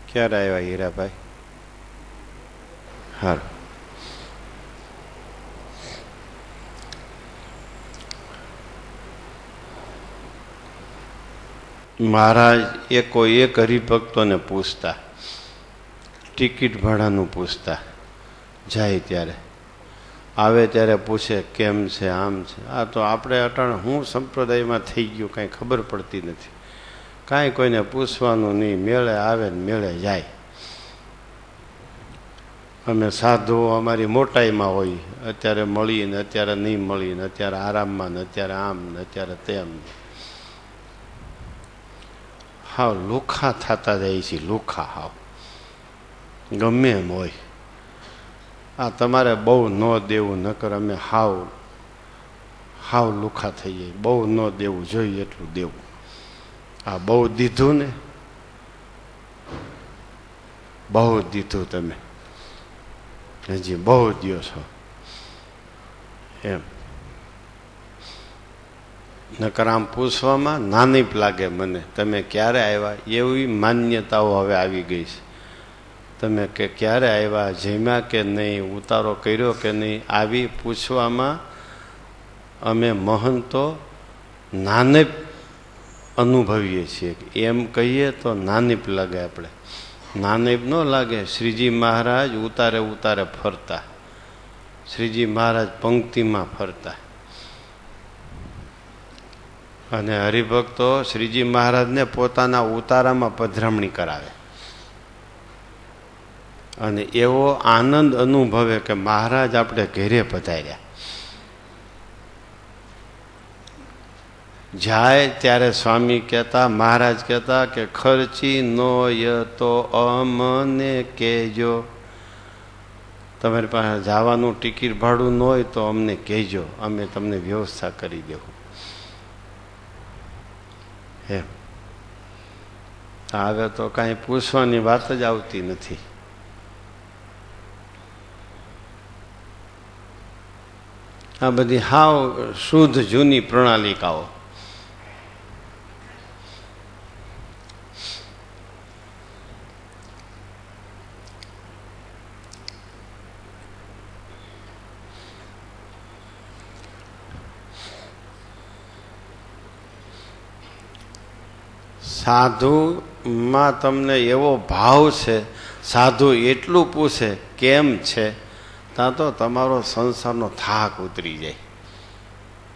ક્યારે આવ્યા હીરાભાઈ? હારું. મહારાજ કોઈ એક હરિભક્તોને પૂછતા, ટિકિટ ભાડાનું પૂછતા, જાય ત્યારે આવે ત્યારે પૂછે કેમ છે, આમ છે. આ તો આપણે અટાણે હું સંપ્રદાયમાં થઈ ગયું કાંઈ ખબર પડતી નથી. કાંઈ કોઈને પૂછવાનું નહીં, મેળે આવે ને મેળે જાય. અમે સાધુ અમારી મોટાઈમાં હોય, અત્યારે મળીને અત્યારે નહીં મળીને, અત્યારે આરામમાં ને અત્યારે આમ ને અત્યારે તેમ. હાવ લુખા થતા જાય છે, લુખા હાવ ગમે એમ હોય. આ તમારે બહુ ન દેવું, નકર અમે હાવ હાવ લુખા થઈ જાય. બહુ ન દેવું, જોઈએ એટલું દેવું. આ બહુ દીધું ને, બહુ દીધું તમે, હજી બહુ દ્યો છો એમ. નકર આમ પૂછવામાં નાનીપ લાગે મને, તમે ક્યારે આવ્યા, એવી માન્યતાઓ હવે આવી ગઈ છે. તમે કે ક્યારે આવ્યા, જમ્યા કે નહીં, ઉતારો કર્યો કે નહીં, આવી પૂછવામાં અમે મહંતો નાનીપ અનુભવીએ છીએ. એમ કહીએ તો નાનીપ લાગે. આપણે નાનીપ ન લાગે. શ્રીજી મહારાજ ઉતારે ઉતારે ફરતા, શ્રીજી મહારાજ પંક્તિમાં ફરતા, અને હરિભક્તો શ્રીજી મહારાજને પોતાના ઉતારામાં પધરામણી કરાવે અને એવો આનંદ અનુભવે કે મહારાજ આપણે ઘેરે પધાર્યા. જાય ત્યારે સ્વામી કહેતા, મહારાજ કહેતા કે ખર્ચી નોય તો અમને કહેજો. તમારી પાસે જવાનું ટિકિટ ભાડું ન હોય તો અમને કહેજો, અમે તમને વ્યવસ્થા કરી દેવું. એમ હવે તો કાંઈ પૂછવાની વાત જ આવતી નથી. આ બધી હાવ શુદ્ધ જૂની પ્રણાલિકાઓ. સાધુમાં તમને એવો ભાવ છે, સાધુ એટલું પૂછે કેમ છે, ત્યાં તો તમારો સંસારનો થાક ઉતરી જાય.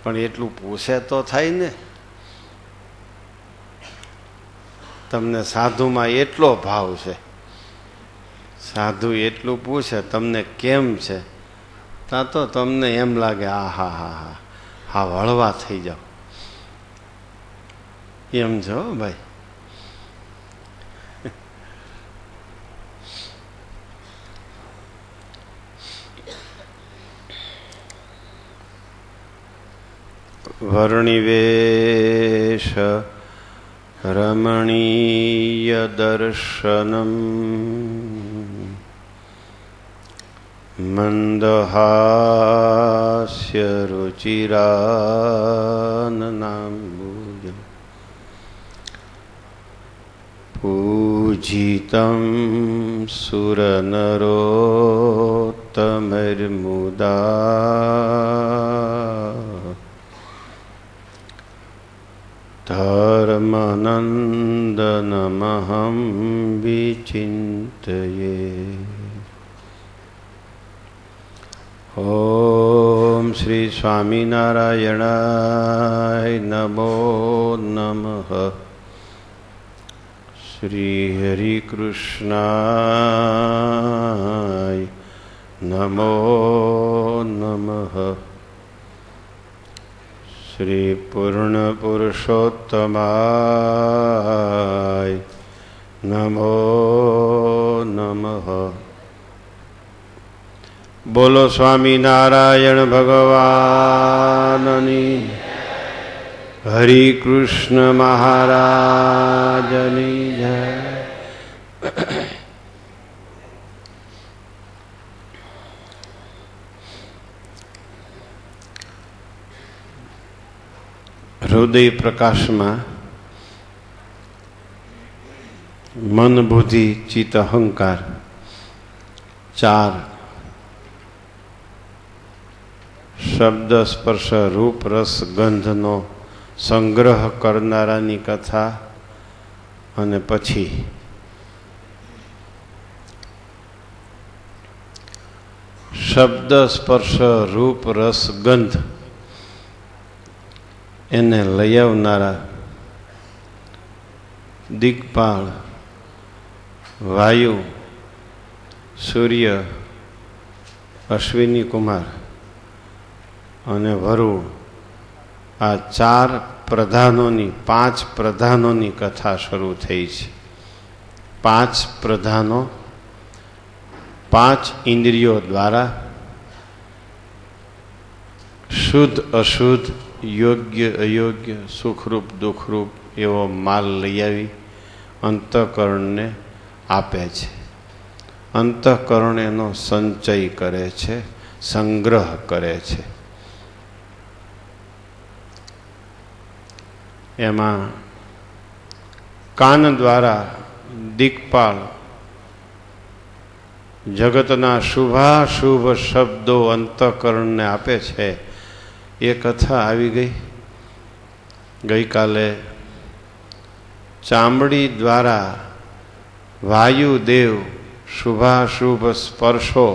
પણ એટલું પૂછે તો થાય ને. તમને સાધુમાં એટલો ભાવ છે, સાધુ એટલું પૂછે તમને કેમ છે, ત્યાં તો તમને એમ લાગે આ હા હા હા હા હળવા થઈ જાઓ. એમ છો ભાઈ. વર્ણિવેશ રમણીય દર્શનમ મંદહાસ્ય રુચિરાનનાંબુજમ પૂજિતમ સુરનરોત્તમૈર્મુદા ધર્મનંદનમહં વિચિંતયે. ઓમ શ્રી સ્વામિનારાયણાય નમો નમઃ. શ્રી હરિકૃષ્ણાય નમો નમઃ. શ્રી પૂર્ણ પુરુષોત્તમાય નમો નમઃ. બોલો સ્વામિનારાયણ ભગવાનની, હરિ કૃષ્ણ મહારાજની જય. હૃદય પ્રકાશમાં મન બુદ્ધિ ચિત્ત અહંકાર 4 શબ્દ સ્પર્શ રૂપ રસ ગંધનો સંગ્રહ કરનારાની કથા અને પછી શબ્દ સ્પર્શ રૂપ રસ ગંધ એને લઈ આવનારા દિગ્પાળ વાયુ સૂર્ય અશ્વિની કુમાર અને વરુણ આ 4 પ્રધાનોની 5 પ્રધાનોની કથા શરૂ થઈ છે. 5 પ્રધાનો 5 ઇન્દ્રિયો દ્વારા શુદ્ધ અશુદ્ધ યોગ્ય અયોગ્ય સુખરૂપ દુઃખરૂપ એવો માલ લઈ આવી અંતઃકરણને આપે છે. અંતઃકરણ એનો સંચય કરે છે, સંગ્રહ કરે છે. એમાં કાન દ્વારા દિક્પાલ જગતના શુભાશુભ શબ્દો અંતઃકરણને આપે છે. એ કથા આવી ગઈ. ગઈકાલે ચામડી દ્વારા વાયુદેવ શુભાશુભ સ્પર્શો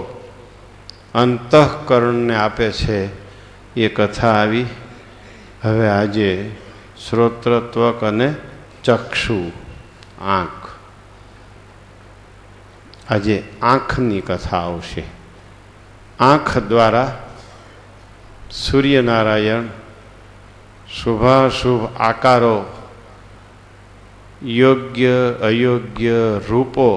અંતઃકરણને આપે છે. એ કથા આવી. હવે આજે શ્રોત્રત્વક અને ચક્ષુ આંખ, આજે આંખની કથા આવશે. આંખ દ્વારા સૂર્યનારાયણ શુભાશુભ આકારો યોગ્ય અયોગ્ય રૂપો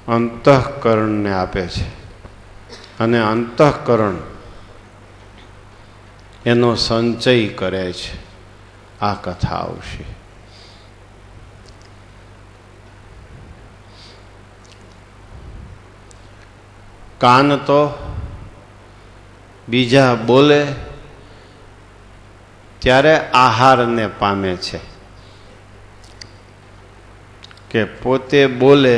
અંતઃકરણને આપે છે અને અંતઃકરણ એનો સંચય કરે છે. આ કથા આવશે. કાન તો બીજા બોલે ત્યારે આહારને પામે છે, કે પોતે બોલે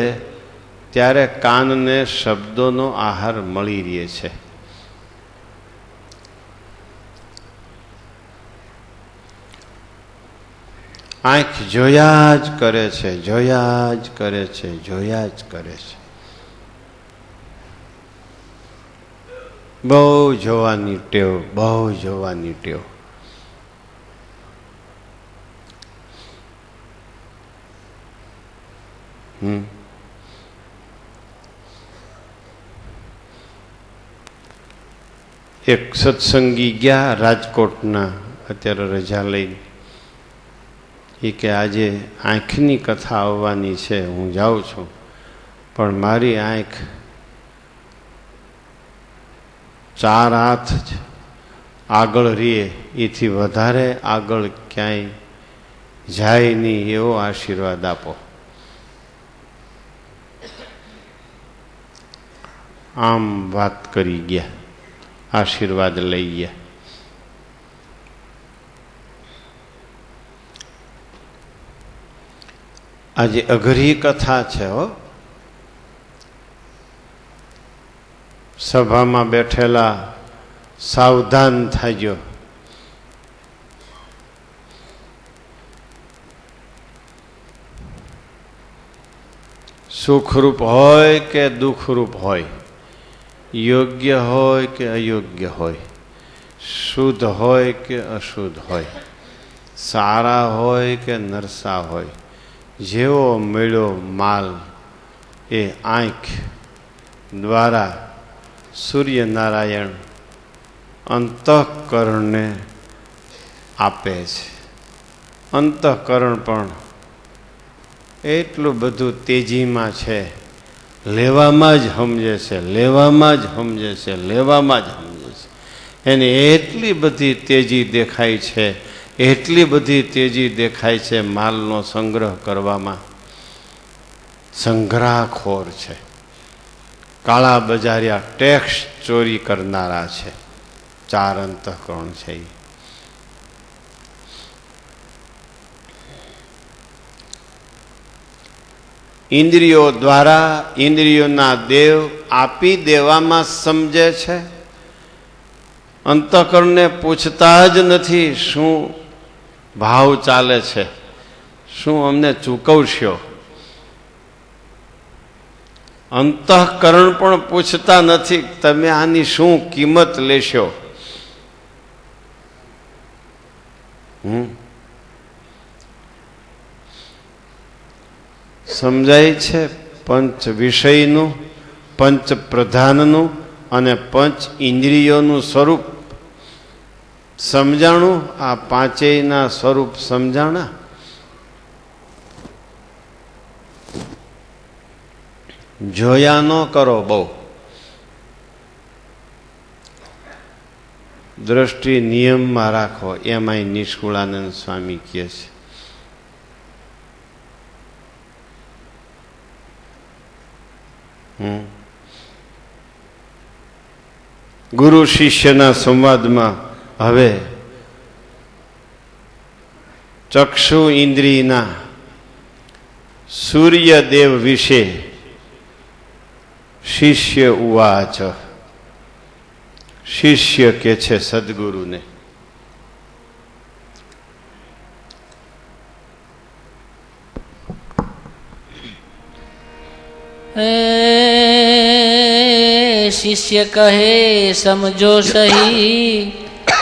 ત્યારે કાનને શબ્દોનો આહાર મળી રહે છે. આંખ જોયા જ કરે છે, જોયા જ કરે છે, જોયા જ કરે છે. બહુ જોવાની ટેવ, બહુ જોવાની ટેવ. એક સત્સંગી ગયા રાજકોટના, અત્યારે રજા લઈને. એ કે આજે આંખની કથા આવવાની છે, હું જાઉં છું, પણ મારી આંખ 4 હાથ જ આગળ રહીએ, એથી વધારે આગળ ક્યાંય જાય નહીં એવો આશીર્વાદ આપો. આમ વાત કરી ગયા, આશીર્વાદ લઈ ગયા. આજે અઘરી કથા છે હો. સભામાં બેઠેલા સાવધાન થાજો. સુખરૂપ હોય કે દુઃખરૂપ હોય, યોગ્ય હોય કે અયોગ્ય હોય, શુદ્ધ હોય કે અશુદ્ધ હોય, સારા હોય કે નરસા હોય, જેવો મળ્યો માલ એ આંખ દ્વારા સૂર્યનારાયણ અંતઃકરણને આપે છે. અંતઃકરણ પણ એટલું બધું તેજીમાં છે, લેવામાં જ સમજે છે, લેવામાં જ સમજે છે, લેવામાં જ સમજે છે. એને એટલી બધી તેજી દેખાય છે, એટલી બધી તેજી દેખાય છે માલનો સંગ્રહ કરવામાં. સંગ્રહખોર છે, કાળા બજારિયા, ટેક્સ ચોરી કરનારા છે. 4 અંતઃકરણ છે. ઇન્દ્રિયો દ્વારા ઇન્દ્રિયોના દેવ આપી દેવામાં સમજે છે. અંતઃકરણને પૂછતા જ નથી શું ભાવ ચાલે છે, શું અમને ચૂકવશો. અંતઃકરણ પણ પૂછતા નથી તમે આની શું કિંમત લેશો. સમજાય છે પંચ વિષયનું, પંચ પ્રધાનનું અને પંચ ઇન્દ્રિયોનું સ્વરૂપ સમજાણું. આ પાંચેયના સ્વરૂપ સમજાણા. જોયા ન કરો, બહુ દ્રષ્ટિ નિયમમાં રાખો. એમાંય નિષ્કુળાનંદ સ્વામી કહે છે ગુરુ શિષ્યના સંવાદમાં હવે ચક્ષુ ઇન્દ્રિયના સૂર્યદેવ વિશે શિષ્ય ઉવાચ. શિષ્ય કે છે સદગુરુને, શિષ્ય કહે સમજો સહી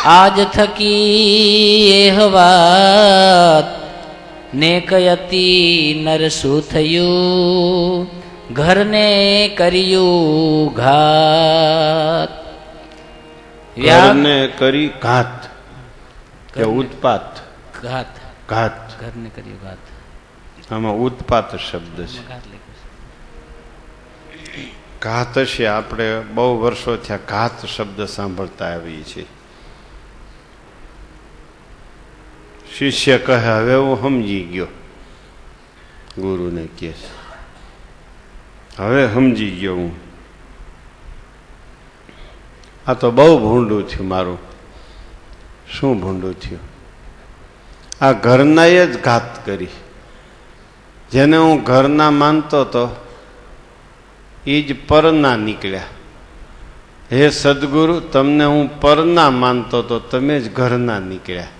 આજ થકી એહ વાત ને કયતી નરસું થયું ઘરને કર્યું ઘાત. ઘરને કરી ઘાત કે ઉત્પાત? ઘાત. ઘાત. ઘરને કર્યું ઘાત. આમાં ઉત્પાત શબ્દ છે. ઘાત છે. આપણે બહુ વર્ષો થયા ઘાત શબ્દ સાંભળતા આવીએ છીએ. શિષ્ય કહે હવે હું સમજી ગયો. ગુરુને કહે છે હવે સમજી ગયો હું. આ તો બહુ ભૂંડું થયું મારું. શું ભૂંડું થયું? આ ઘરનાએ જ ઘાત કરી. જેને હું ઘરના માનતો હતો એ જ પરના નીકળ્યા. હે સદગુરુ, તમને હું પરના માનતો તો તમે જ ઘરના નીકળ્યા.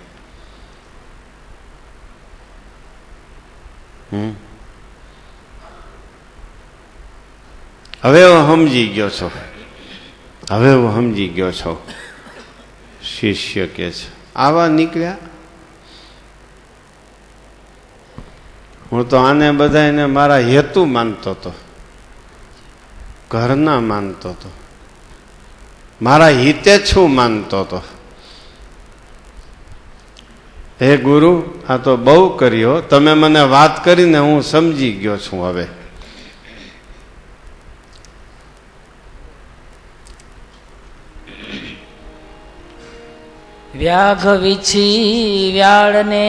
હવે હું સમજી ગયો છો. હવે હું સમજી ગયો છો. શિષ્ય કે છે આવા નીકળ્યા. હું તો આને બધાને મારા હેતુ માનતો હતો, ઘરના માનતો હતો, મારા હિતે છું માનતો હતો. હે ગુરુ, આ તો બહુ કર્યો. તમે મને વાત કરીને હું સમજી ગયો છું. હવે વ્યાઘ વીછી વ્યાળને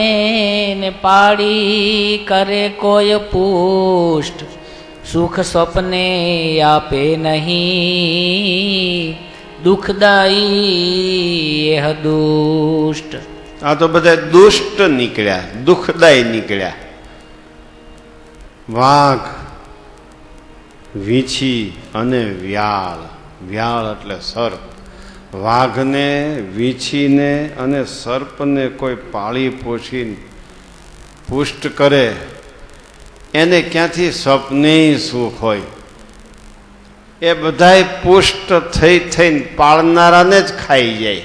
ને પાડી કરે કોઈ પુષ્ટ સુખ સ્વપ્ને આપે નહીં દુઃખદાયી એહ દુષ્ટ. આ તો બધા દુષ્ટ નીકળ્યા, દુઃખદાયી નીકળ્યા. વાઘ, વીછી અને વ્યાળ. વ્યાળ એટલે સર્પ. વાઘને, વીછીને અને સર્પને કોઈ પાળી પોષીને પુષ્ટ કરે એને ક્યાંથી સ્વપ્ને સુખ હોય? એ બધાય પુષ્ટ થઈ થઈને પાળનારાને જ ખાઈ જાય.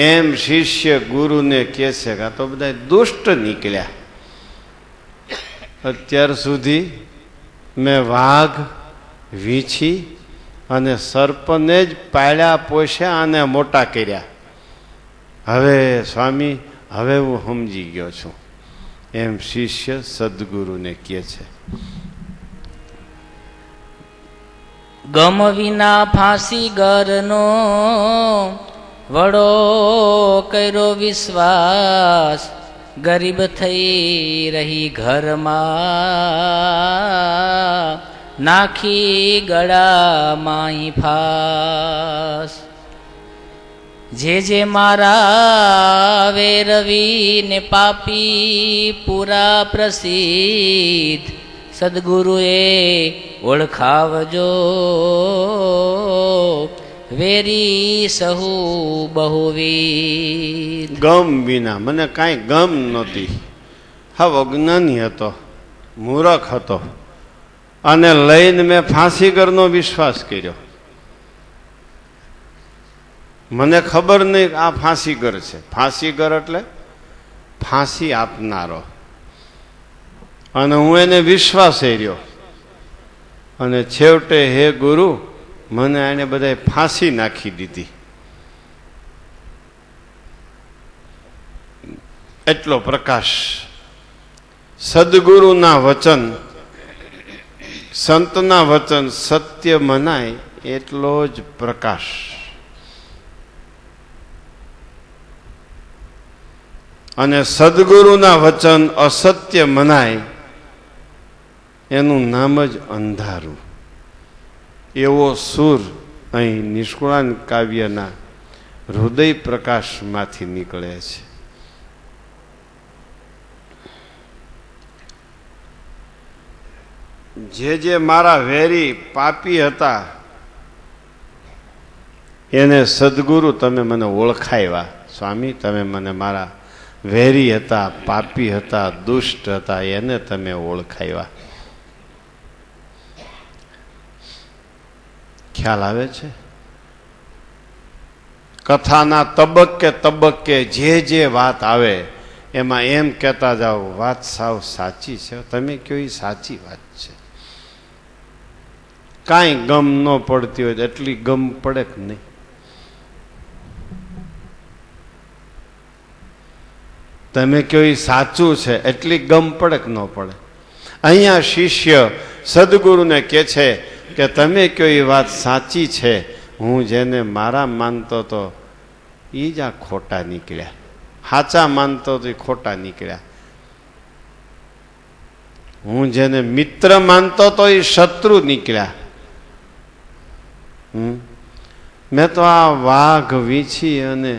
એમ શિષ્ય ગુરુને કહે છે કે આ તો બધા દુષ્ટ નીકળ્યા. અત્યાર સુધી મેં વાઘ, વીછી અને સર્પને જ પાળ્યા પોષ્યા અને મોટા કર્યા. હવે સ્વામી, હવે હું સમજી ગયો છું. એમ શિષ્ય સદગુરુને કહે છે. ગમ વિના ફાંસી ગરનો વડો કર્યો વિશ્વાસ ગરીબ થઈ રહી ઘરમાં નાખી ગળામાં ફાસ. જે મારા વેરવી ને પાપી પૂરા પ્રસિદ્ધ સદગુરુએ ઓળખાવજો વેરી સહુ બહુવિધ. ગમ વિના મને કાંઈ ગમ નહોતી. હા, અજ્ઞાની હતો, મૂરખ હતો, અને લઈને મેં ફાંસીગરનો વિશ્વાસ કર્યો. મને ખબર નહીં આ ફાંસીગર છે. ફાંસીગર એટલે ફાંસી આપનારો. અને હું એને વિશ્વાસ રહ્યો, અને છેવટે હે ગુરુ મને એને બધાય ફાંસી નાખી દીધી. એટલો પ્રકાશ સદગુરુના વચન, સંતના વચન સત્ય મનાય એટલો જ પ્રકાશ. અને સદગુરુના વચન અસત્ય મનાય એનું નામ જ અંધારું. એવો સુર અહીં નિષ્કુળાન કાવ્યના હૃદય પ્રકાશમાંથી નીકળે છે. જે મારા વેરી પાપી હતા એને સદગુરુ તમે મને ઓળખાવ્યા. સ્વામી, તમે મને મારા વેરી હતા, પાપી હતા, દુષ્ટ હતા, એને તમે ઓળખાવ્યા. ખ્યાલ આવે છે? કથાના તબક્કે તબક્કે જે વાત આવે એમાં એમ કહેતા જાઓ વાત સાવ સાચી છે, તમે કહો એ સાચી વાત છે. કાંઈ ગમ ન પડતી હોય એટલી ગમ પડે કે નહીં? તમે કહો એ સાચું છે એટલી ગમ પડે કે ન પડે? અહીંયા શિષ્ય સદગુરુને કહે છે કે તમે કહો એ વાત સાચી છે, હું જેને મારા માનતો તો એ જ આ ખોટા નીકળ્યા, સાચા માનતો તો એ ખોટા નીકળ્યા. હું જેને મિત્ર માનતો તો એ શત્રુ નીકળ્યા. મેં તો આ વાઘ, વીછી અને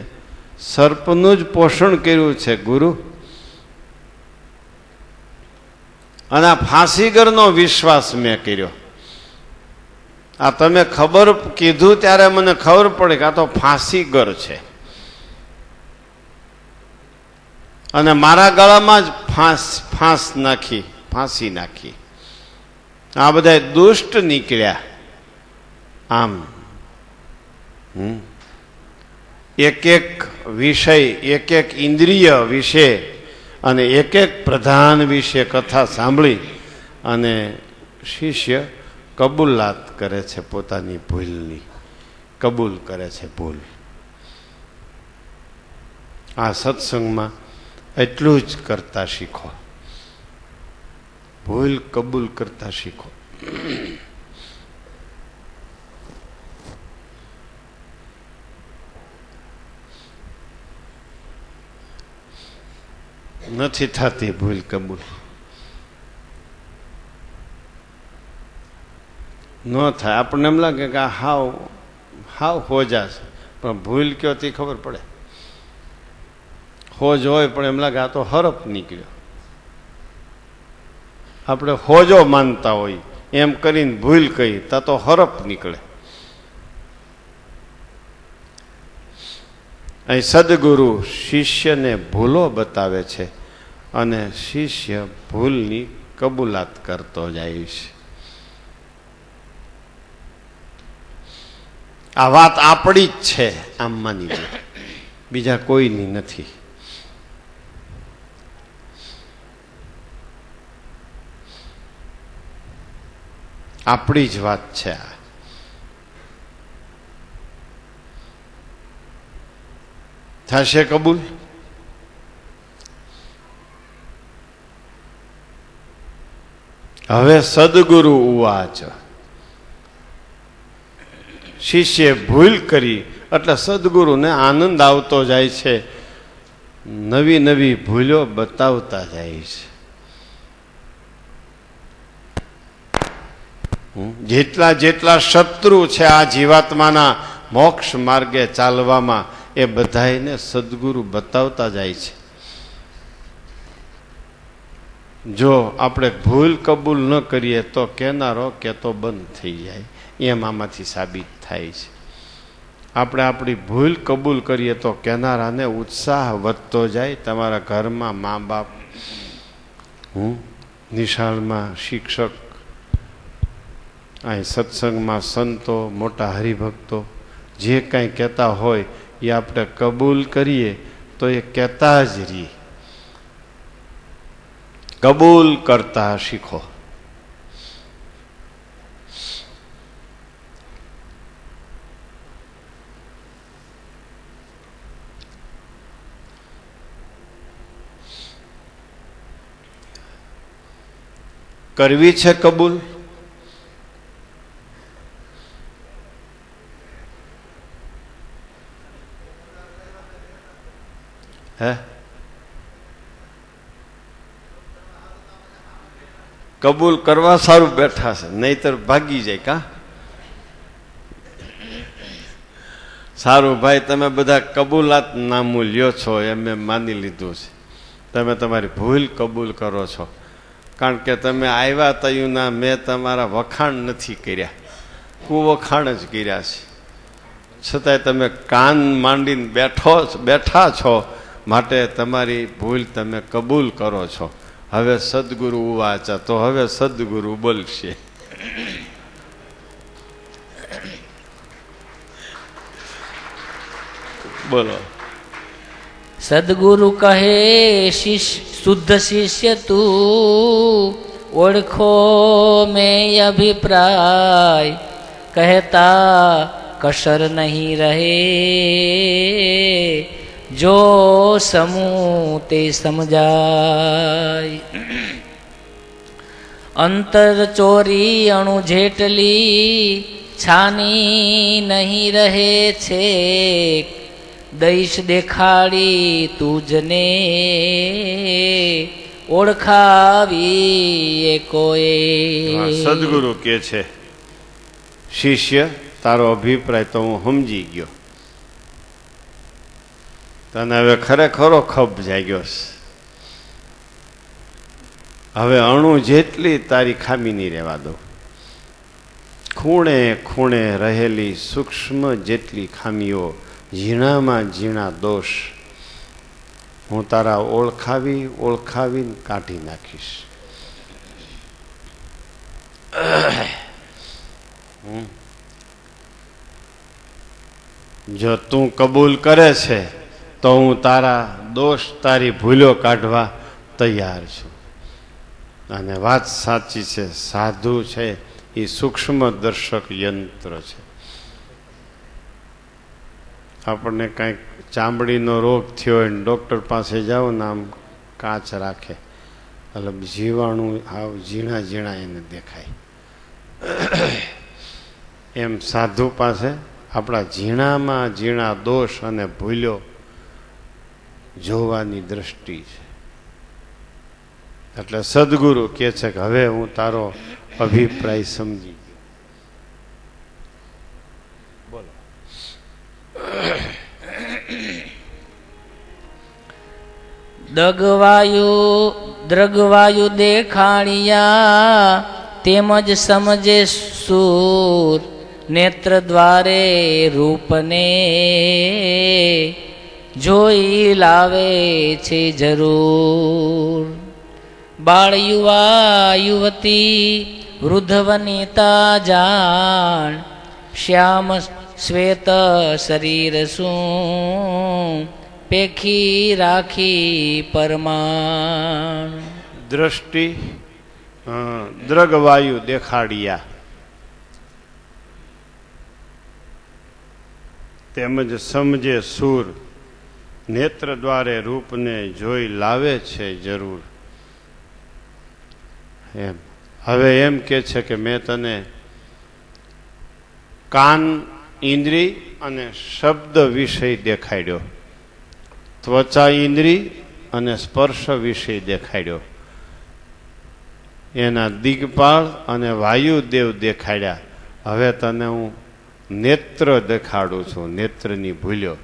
સર્પનું જ પોષણ કર્યું છે ગુરુ. અને આ ફાંસીગરનો વિશ્વાસ મેં કર્યો. આ તમે ખબર કીધું ત્યારે મને ખબર પડે કે આ તો ફાંસીગર છે. અને મારા ગળામાં જ ફાંસી નાખી. આ બધા દુષ્ટ નીકળ્યા. આમ એક એક વિષય, એક એક ઇન્દ્રિય વિશે અને એક એક પ્રધાન વિશે કથા સાંભળી અને શિષ્ય કબૂલાત કરે છે પોતાની ભૂલની, કબૂલ કરે છે ભૂલ. આ સત્સંગમાં એટલું જ કરતા શીખો, ભૂલ કબૂલ કરતા શીખો. નથી થતી ભૂલ કબૂલ, ન થાય. આપણને એમ લાગે કે આ હાવ હોજા છે, પણ ભૂલ કયો તે ખબર પડે. હોજ હોય પણ એમ લાગે આ તો હરફ નીકળ્યો. આપણે હોજો માનતા હોય એમ કરીને ભૂલ કહી તા તો હરફ નીકળે. અહીં સદગુરુ શિષ્યને ભૂલો બતાવે છે અને શિષ્ય ભૂલની કબૂલાત કરતો જાય છે. આ વાત આપણી જ છે આમ માની લો, બીજા કોઈની નથી. આપણી જ વાત છે આ. થશે કબૂલ? હવે સદગુરુ ઉવાચ. શિષ્યે ભૂલ કરી એટલે સદગુરુને આનંદ આવતો જાય છે, નવી નવી ભૂલો બતાવતા જાય છે. જેટલા જેટલા શત્રુ છે આ જીવાત્માના મોક્ષ માર્ગે ચાલવામાં એ બધાને સદગુરુ બતાવતા જાય છે. જો આપણે ભૂલ કબૂલ ન કરીએ તો કેનારો કહેતો બંધ થઈ જાય, એમ આમાંથી સાબિત થાય છે. આપણે આપણી ભૂલ કબૂલ કરીએ તો કેનારાને ઉત્સાહ વધતો જાય. તમારા ઘરમાં મા બાપ, નિશાળમાં શિક્ષક, અહીં સત્સંગમાં સંતો, મોટા હરિભક્તો જે કાંઈ કહેતા હોય એ આપણે કબૂલ કરીએ તો એ કહેતા જ રહીએ. કબૂલ કરતા શીખો. કરવી છે કબૂલ? હે? કબૂલ કરવા સારું બેઠા છે, નહીતર ભાગી જાય. કા સારું ભાઈ, તમે બધા કબૂલાત નામું લ્યો છો એમ મેં માની લીધું છે. તમે તમારી ભૂલ કબૂલ કરો છો, કારણ કે તમે આવ્યા તયુંના મેં તમારા વખાણ નથી કર્યા, કુવખાણ જ કર્યા છે. છતાંય તમે કાન માંડીને બેઠા છો, માટે તમારી ભૂલ તમે કબૂલ કરો છો. હવે સદગુરુ વાચા, તો હવે સદગુરુ બોલશે. બોલો. સદગુરુ કહે શુદ્ધ શિષ્ય તું, ઓળખો મેં અભિપ્રાય, કહેતા કસર નહીં રહે, જો સમૂહ તે સમજાય. અંતર ચોરી અણુ જેટલી, છાની નહીં રહે છે, દઈશ દેખાડી તુજને, ઓળખાવી કોઈ. સદગુરુ કે છે, શિષ્ય તારો અભિપ્રાય તો હું સમજી ગયો, તને હવે ખરેખરો ખપ જાગ્યો છે. હવે અણુ જેટલી તારી ખામી નહીં રહેવા દો. ખૂણે ખૂણે રહેલી સૂક્ષ્મ જેટલી ખામીઓ, ઝીણામાં ઝીણા દોષ હું તારા ઓળખાવીને કાઢી નાખીશ. જો તું કબૂલ કરે છે તો હું તારા દોષ, તારી ભૂલો કાઢવા તૈયાર છું. અને વાત સાચી છે, સાધુ છે એ સૂક્ષ્મ દર્શક યંત્ર છે. આપણને કાંઈક ચામડીનો રોગ થયો હોય ને ડૉક્ટર પાસે જાઓ ને આમ કાચ રાખે, એટલે જીવાણું આવ ઝીણા ઝીણા એને દેખાય. એમ સાધુ પાસે આપણા ઝીણામાં ઝીણા દોષ અને ભૂલો જોવાની દ્રષ્ટિ છે. એટલે સદગુરુ કહે છે કે હવે હું તારો અભિપ્રાય સમજી ગયો. બોલો. દ્રગવાયુ દેખાણિયા, તેમજ સમજે સૂર, નેત્ર દ્વારે રૂપને, જોઈ લાવે છે જરૂર. બાળ યુવા યુવતી વૃદ્ધ વનિતા જાણ, શ્યામ શ્વેત શરીર શું, પેખી રાખી પરમાણ. દ્રષ્ટિ દ્રગવાયુ દેખાડિયા, તેમજ સમજે સૂર, નેત્ર દ્વારે રૂપને જોઈ લાવે છે જરૂર. એમ હવે એમ કે છે કે મેં તને કાન ઇન્દ્રિય અને શબ્દ વિષય દેખાડ્યો, ત્વચા ઇન્દ્રિય અને સ્પર્શ વિષય દેખાડ્યો, એના દિગ્પાળ અને વાયુદેવ દેખાડ્યા. હવે તને હું નેત્ર દેખાડું છું, નેત્રની ભૂલ્યો.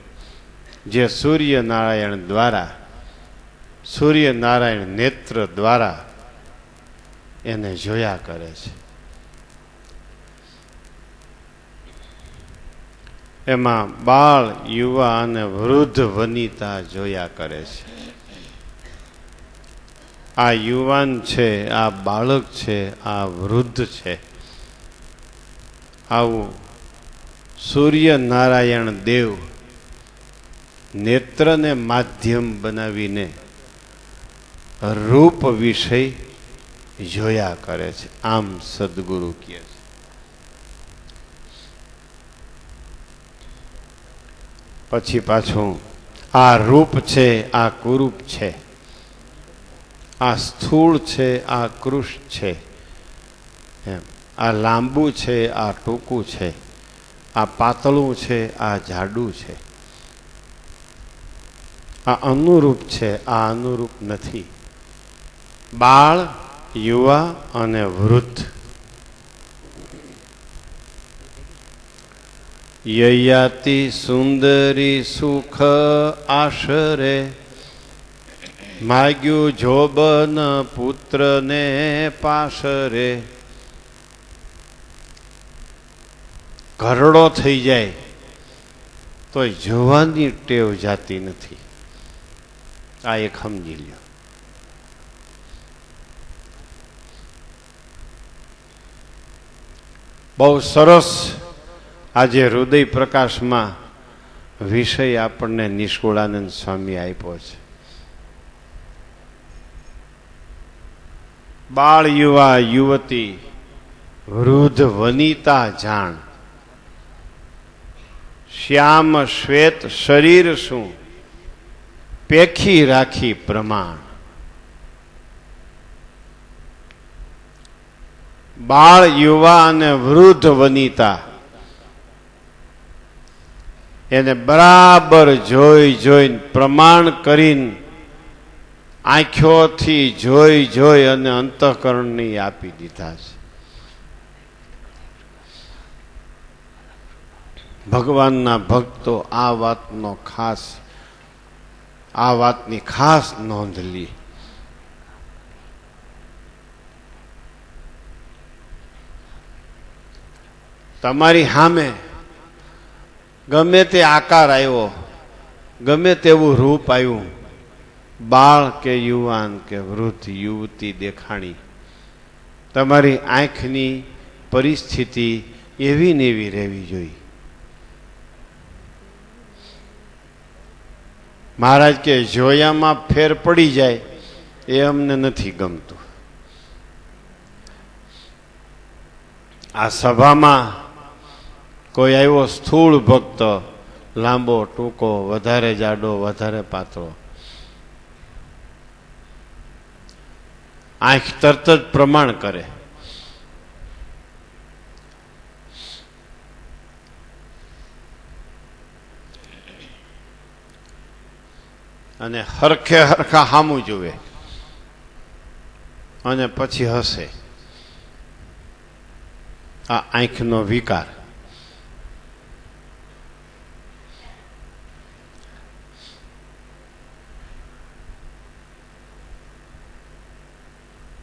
જે સૂર્યનારાયણ દ્વારા, સૂર્યનારાયણ નેત્ર દ્વારા એને જોયા કરે છે. એમાં બાળ, યુવા અને વૃદ્ધ વનિતા જોયા કરે છે. આ યુવાન છે, આ બાળક છે, આ વૃદ્ધ છે. આવું સૂર્યનારાયણ દેવ નેત્રને માધ્યમ બનાવીને રૂપ વિષય જોયા કરે છે. આમ સદગુરુ કહે છે. પછી પાછું આ રૂપ છે, આ કુરૂપ છે, આ સ્થૂળ છે, આ કૃશ છે, એમ આ લાંબુ છે, આ ટૂંકું છે, આ પાતળું છે, આ જાડું છે, આ અનુરૂપ છે, આ અનુરૂપ નથી. બાળ, યુવા અને વૃદ્ધ. યયાતિ સુંદરી સુખ આશરે, માગ્યું જોબન પુત્રને પાશરે. ઘરડો થઈ જાય તો જોવાની ટેવ જાતી નથી. આ એક સમજી લ્યો. બહુ સરસ આજે હૃદય પ્રકાશમાં વિષય આપણને નિષ્કુળાનંદ સ્વામી આપ્યો છે. બાળ, યુવા, યુવતી, વૃદ્ધ વનિતા જાણ, શ્યામ શ્વેત શરીર શું, પેખી રાખી પ્રમાણ. બાળ, યુવા અને વૃદ્ધ વનિતા એને બરાબર જોઈ જોઈને પ્રમાણ કરીને આંખોથી જોઈ જોઈ અને અંતઃકરણની આપી દીધા છે. ભગવાનના ભક્તો આ વાતની ખાસ નોંધ લી. તમારી સામે ગમે તે આકાર આવ્યો, ગમે તેવું રૂપ આવ્યું, બાળ કે યુવાન કે વૃદ્ધ યુવતી દેખાણી, તમારી આંખની પરિસ્થિતિ એવી ને એવી રહેવી જોઈએ. મહારાજ કે જોયામાં ફેર પડી જાય એ અમને નથી ગમતું. આ સભામાં કોઈ આવ્યો સ્થૂળ ભક્ત, લાંબો ટૂંકો, વધારે જાડો, વધારે પાતળો, આંખ તરત જ પ્રમાણ કરે. અને હરખે હરખા સામું જુએ અને પછી હસે. આ આંખનો વિકાર.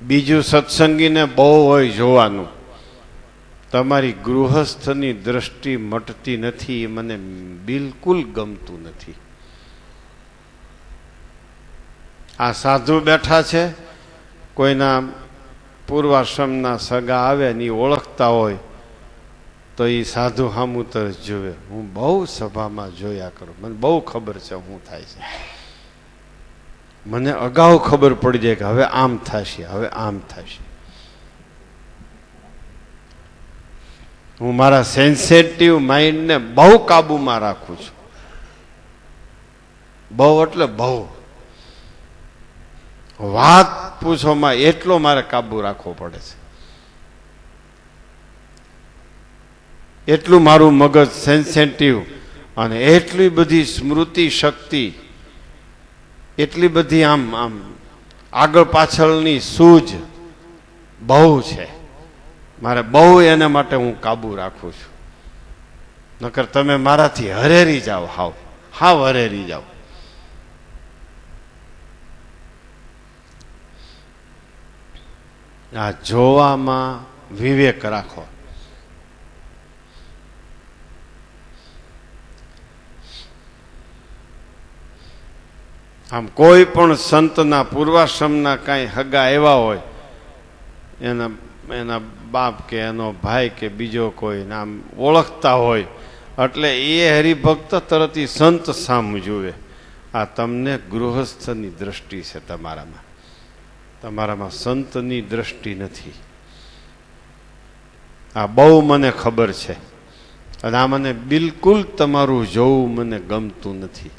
બીજું સત્સંગીને બહુ હોય જોવાનું, તમારી ગૃહસ્થની દ્રષ્ટિ મટતી નથી, એ મને બિલકુલ ગમતું નથી. આ સાધુ બેઠા છે, કોઈના પૂર્વાશ્રમના સગા આવે ને એ ઓળખતા હોય તો એ સાધુ સામું તરફ જોવે. હું બહુ સભામાં જોયા કરું, મને બહુ ખબર છે શું થાય છે. મને અગાઉ ખબર પડી જાય કે હવે આમ થશે, હવે આમ થશે. હું મારા સેન્સિટિવ માઇન્ડને બહુ કાબુમાં રાખું છું. બહુ એટલે બહુ. વાત પૂછોમાં એટલો મારે કાબુ રાખવો પડે છે. એટલું મારું મગજ સેન્સિટિવ અને એટલી બધી સ્મૃતિ શક્તિ, એટલી બધી આમ આગળ પાછળની સૂઝ બહુ છે. મારે બહુ એના માટે હું કાબુ રાખું છું. નકર તમે મારાથી હરેરી જાઓ, હાવ હાવ હરેરી જાઓ. આ જોવામાં વિવેક રાખો. આમ કોઈ પણ સંતના પૂર્વાશ્રમના કાંઈ હગા એવા હોય, એના બાપ કે એનો ભાઈ કે બીજો કોઈ આમ ઓળખતા હોય, એટલે એ હરિભક્ત તરત સંત સામું જુએ. આ તમને ગૃહસ્થની દ્રષ્ટિ છે, તમારામાં સંતની દ્રષ્ટિ નથી. આ બહુ મને ખબર છે, અને આ મને બિલકુલ તમારું જોવું મને ગમતું નથી.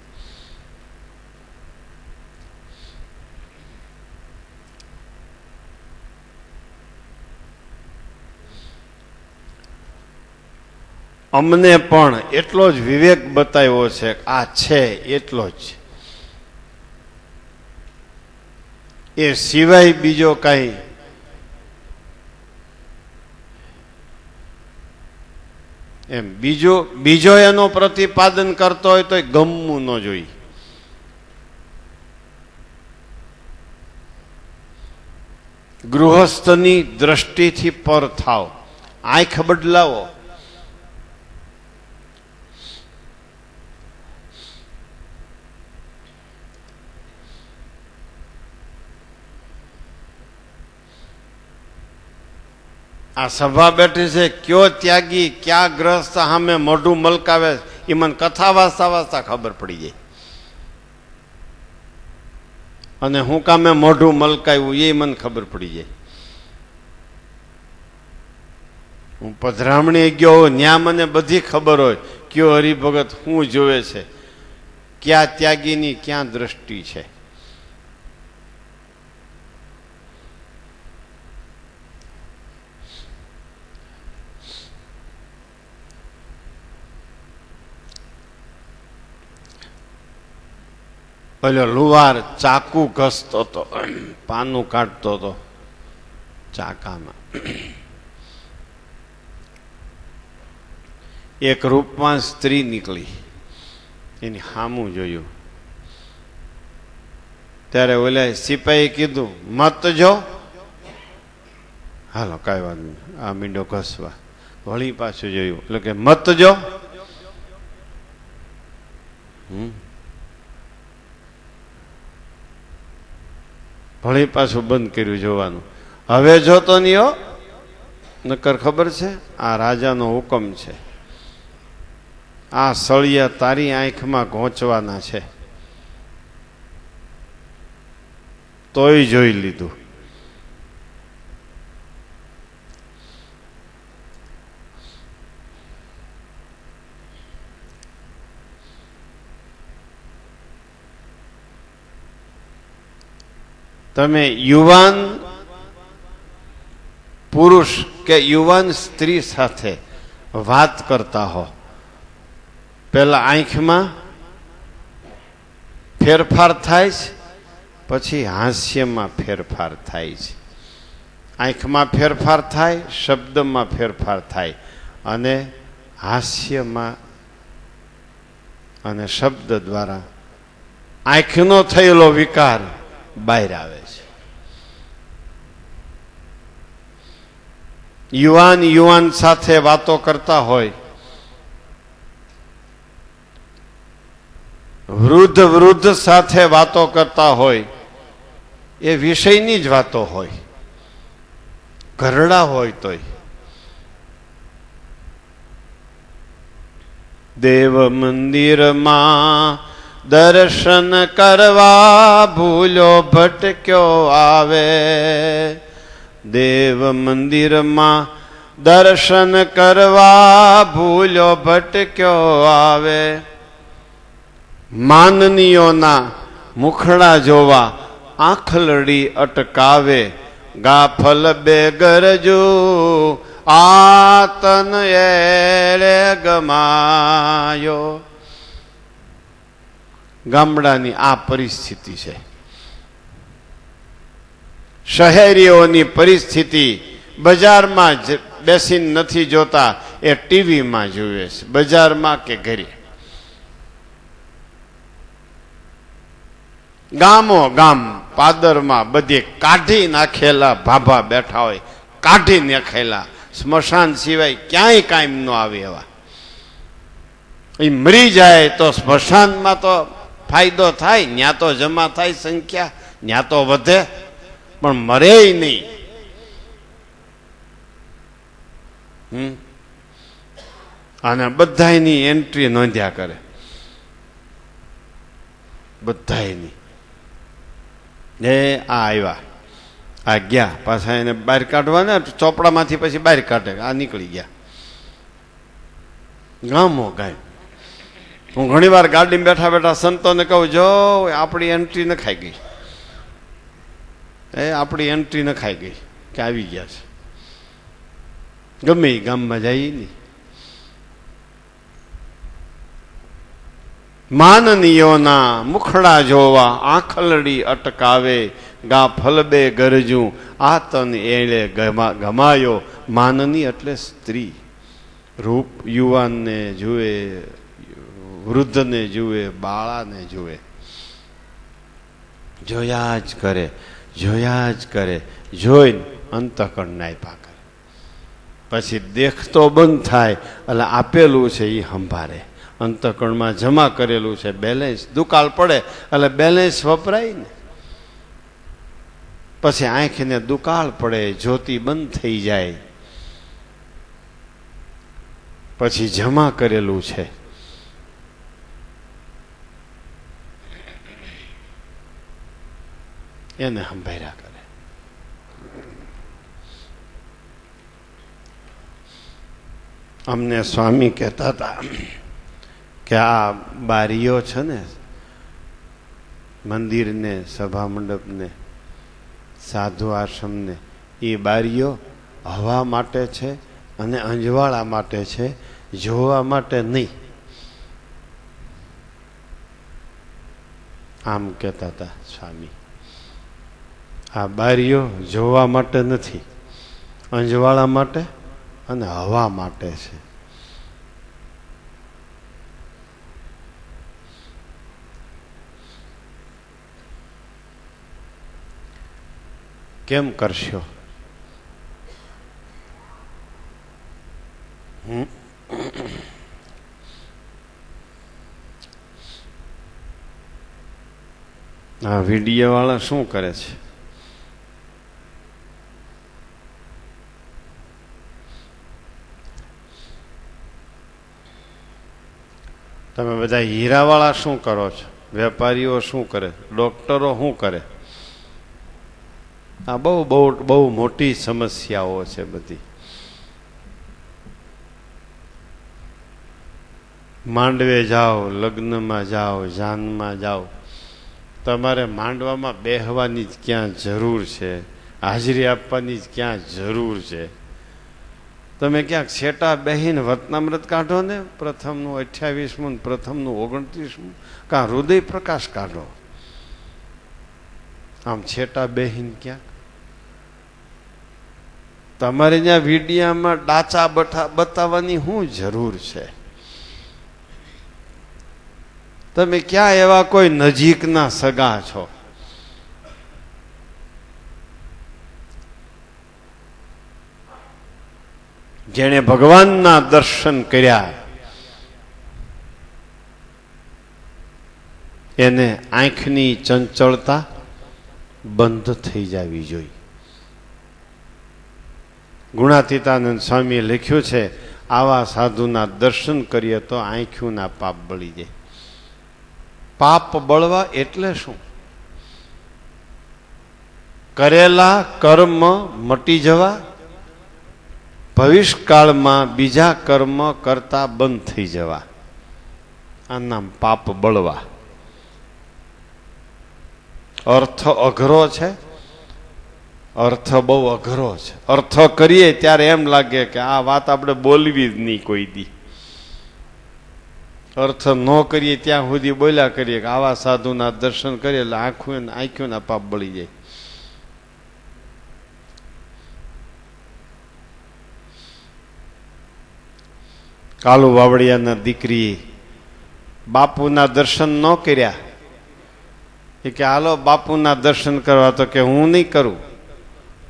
અમને પણ એટલો જ વિવેક બતાવ્યો છે, આ છે એટલો જ. એ સિવાય બીજો કાંઈ એમ બીજો એનો પ્રતિપાદન કરતો હોય તો ગમવું ન જોઈએ. ગૃહસ્થની દ્રષ્ટિથી પર થાવ, આંખ બદલાવો. આ સભા બેઠી છે, કયો ત્યાગી ક્યાં ગ્રસ્ત સામે મોઢું મલકાવે, એ મને કથા વાંચતા વાંચતા ખબર પડી જાય. અને હું કામે મોઢું મલકાવ્યું એ મને ખબર પડી જાય. હું પધરામણી ગયો, ન્યા મને બધી ખબર હોય, કયો હરિભગત શું જોવે છે, ક્યાં ત્યાગીની ક્યાં દ્રષ્ટિ છે. પેલો લુવાર ચાકુ ઘસતો હતો, પાનું કાઢતો હતો ચાકામાં. એક રૂપમાં સ્ત્રી નીકળી, એની સામું જોયું. ત્યારે ઓલા સિપાહી કીધું, મત જો. હાલો કાંઈ વાત નહીં, આ મીંડો ઘસવા. વળી પાછું જોયું, એટલે કે મત જો. વળી પાછું બંધ કર્યું જોવાનું. હવે જોતો નહીં હો, નકર ખબર છે આ રાજાનો હુકમ છે, આ સળિયા તારી આંખમાં ઘોંચવાના છે. તોય જોઈ લીધું. તમે યુવાન પુરુષ કે યુવાન સ્ત્રી સાથે વાત કરતા હો, પેલા આંખમાં ફેરફાર થાય છે, પછી હાસ્યમાં ફેરફાર થાય છે. આંખમાં ફેરફાર થાય, શબ્દમાં ફેરફાર થાય, અને હાસ્યમાં અને શબ્દ દ્વારા આંખનો થયેલો વિકાર બહાર આવે છે. યુવાન સાથે વાતો કરતા હોય, વૃદ્ધ સાથે વાતો કરતા હોય, એ વિષયની જ વાતો હોય, ઘરડા હોય તોય. દેવ મંદિરમાં દર્શન કરવા ભૂલ્યો ભટક્યો આવે. દેવ મંદિરમાં દર્શન કરવા ભૂલ્યો ભટક્યો આવે. માનનીયોના મુખડા જોવા આંખલડી અટકાવે. ગાફલ બેગરજો આતન એળે ગમાયો. ગામડાની આ પરિસ્થિતિ છે. શહેરીઓની પરિસ્થિતિ બજારમાં જ બેસીને નથી જોતા, એ ટીવીમાં જુએ છે, બજારમાં કે ઘરે. ગામો ગામ પાદરમાં બધે કાઢી નાખેલા ભાભા બેઠા હોય, કાઢી નાખેલા. સ્મશાન સિવાય ક્યાંય કાયમ ન આવે એવા. એ મરી જાય તો સ્મશાનમાં તો ફાયદો થાય, ન્યા તો જમા થાય સંખ્યા, ન્યા તો વધે, પણ મરે નહીં. અને બધાની એન્ટ્રી નોંધ્યા કરે, બધાની. એ આ આવ્યા, આ ગયા, પાછા એને બહાર કાઢવાના, ચોપડામાંથી પછી બહાર કાઢે, આ નીકળી ગયા. ગામો ગાય. હું ઘણી વાર ગાડીમાં બેઠા બેઠા સંતોને કહું, જો આપણી એન્ટ્રી ન ખાઈ ગઈ, આપણી એન્ટ્રી ન ખાઈ ગઈ કે આવી ગયા છે. ગમે એ ગામમાં જાય નહીં. માનનીયોના મુખડા જોવા આંખલડી અટકાવે, ગા ફલબે ગરજું આ તન એળે ગમાયો. માનની એટલે સ્ત્રી. રૂપ યુવાનને જુએ, વૃદ્ધને જુએ, બાળાને જુએ, જોયા જ કરે, જોયા જ કરે. જોઈને અંતઃકરણ નાયપા કરે. પછી દેખતો બંધ થાય એટલે આપેલું છે એ સંભાળે. અંતઃકરણમાં જમા કરેલું છે બેલેન્સ. દુકાળ પડે એટલે બેલેન્સ વપરાય ને. પછી આંખને દુકાળ પડે, જ્યોતિ બંધ થઈ જાય, પછી જમા કરેલું છે એને સંભાળ્યા કરે. અમને સ્વામી કહેતા હતા કે આ બારીઓ છે ને, મંદિરને, સભા મંડપને, સાધુ આશ્રમને, એ બારીઓ હવા માટે છે અને અંજવાળા માટે છે, જોવા માટે નહીં. આમ કહેતા હતા સ્વામી. આ બારીઓ જોવા માટે નથી, અંજવાળા માટે અને હવા માટે છે. કેમ કરશો? આ વિડીયો વાળા શું કરે છે? તમે બધા હીરાવાળા શું કરો છો? વેપારીઓ શું કરે? ડોક્ટરો શું કરે? આ બહુ બહુ બહુ મોટી સમસ્યાઓ છે બધી. માંડવે જાઓ, લગ્નમાં જાઓ, જાનમાં જાઓ, તમારે માંડવામાં બેહવાની જ ક્યાં જરૂર છે? હાજરી આપવાની જ ક્યાં જરૂર છે? તમે ક્યાંક છેટા બેહીને વતનામૃત કાઢો ને, પ્રથમનું 28મું, પ્રથમનું 29મું, કાં હૃદય પ્રકાશ કાઢો. આમ છેટા બેહીને ક્યાંક તમારે ત્યાં વિડીયામાં ડાચા બતાવવાની શું જરૂર છે? તમે ક્યાં એવા કોઈ નજીકના સગા છો? જેણે ભગવાનના દર્શન કર્યા એને આંખની ચંચળતા બંધ થઈ જવી જોઈએ. ગુણાતીતાનંદ સ્વામીએ લખ્યું છે, આવા સાધુના દર્શન કરીએ તો આંખોના પાપ બળી જાય. પાપ બળવા એટલે શું? કરેલા કર્મ મટી જવા, ભવિષ્યકાળમાં બીજા કર્મ કરતા બંધ થઈ જવા. આ નામ પાપ બળવા. અર્થ અઘરો છે, અર્થ બહુ અઘરો છે. અર્થ કરીએ ત્યારે એમ લાગે કે આ વાત આપણે બોલવી જ નહીં કોઈ દી. અર્થ ન કરીએ ત્યાં સુધી બોલ્યા કરીએ કે આવા સાધુના દર્શન કરીએ એટલે આંખોના પાપ બળી જાય. કાલુ વાવડિયાના દીકરી બાપુના દર્શન ન કર્યા એ કે હાલો બાપુના દર્શન કરવા. તો કે હું નહીં કરું.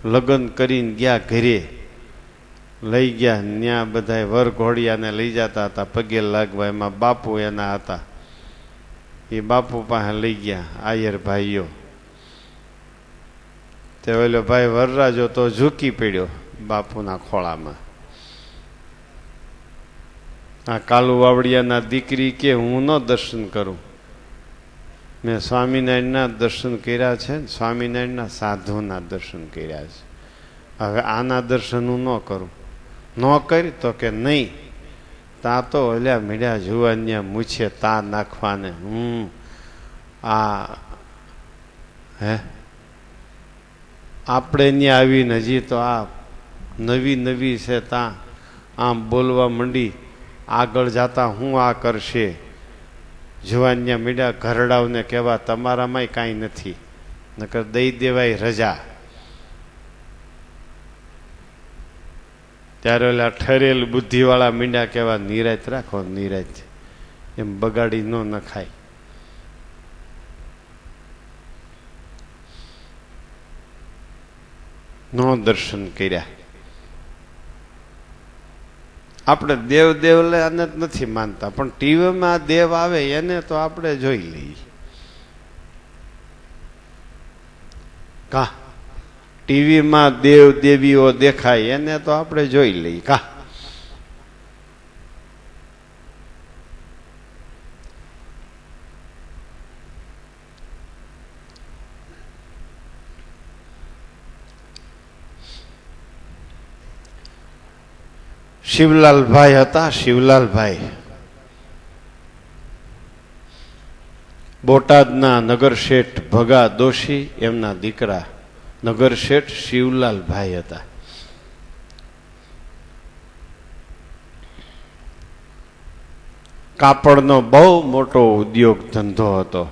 લગ્ન કરીને ગયા ઘરે, લઈ ગયા ત્યાં બધા વર ઘોડિયાને લઈ જતા હતા પગે લાગવા. એમાં બાપુ એના હતા. એ બાપુ પાસે લઈ ગયા આયર ભાઈઓ. તે ઓલો ભાઈ વરરાજો તો ઝૂકી પડ્યો બાપુના ખોળામાં. આ કાલુ વાવડિયાના દીકરી કે હું ન દર્શન કરું, મેં સ્વામિનારાયણના દર્શન કર્યા છે ને સ્વામિનારાયણના સાધુના દર્શન કર્યા છે, હવે આના દર્શન હું ન કરું. ન કરી તો કે નહીં, તા તો ઓલ્યા મીડ્યા જુવાનિયા મૂછે તા નાખવાને. આ હે આપણે ત્યાં આવીને હજી તો આ નવી નવી છે, તા આમ બોલવા માંડી. આગળ જતા હું આ કરશે. જુવાનિયા મીડ્યા ઘરડાવને કહેવા તમારામાંય કાંઈ નથી, નકર દઈ દેવાય રજા. ત્યારે ઓલા ઠરેલ બુદ્ધિવાળા મીંડા કહેવા નિરાત રાખો, નિરાત, એમ બગાડી ન નખાય. નો દર્શન કર્યા. આપણે દેવ દેવલે આને નથી માનતા, પણ ટીવીમાં દેવ આવે એને તો આપણે જોઈ લઈએ. કા ટીવીમાં દેવ દેવીઓ દેખાય એને તો આપણે જોઈ લઈએ. કા શિવલાલભાઈ હતા. શિવલાલભાઈ બોટાદના નગરશેઠ ભગા દોશી એમના દીકરા નગરશેઠ શિવલાલભાઈ હતા. કાપડનો બહુ મોટો ઉદ્યોગ ધંધો હતો.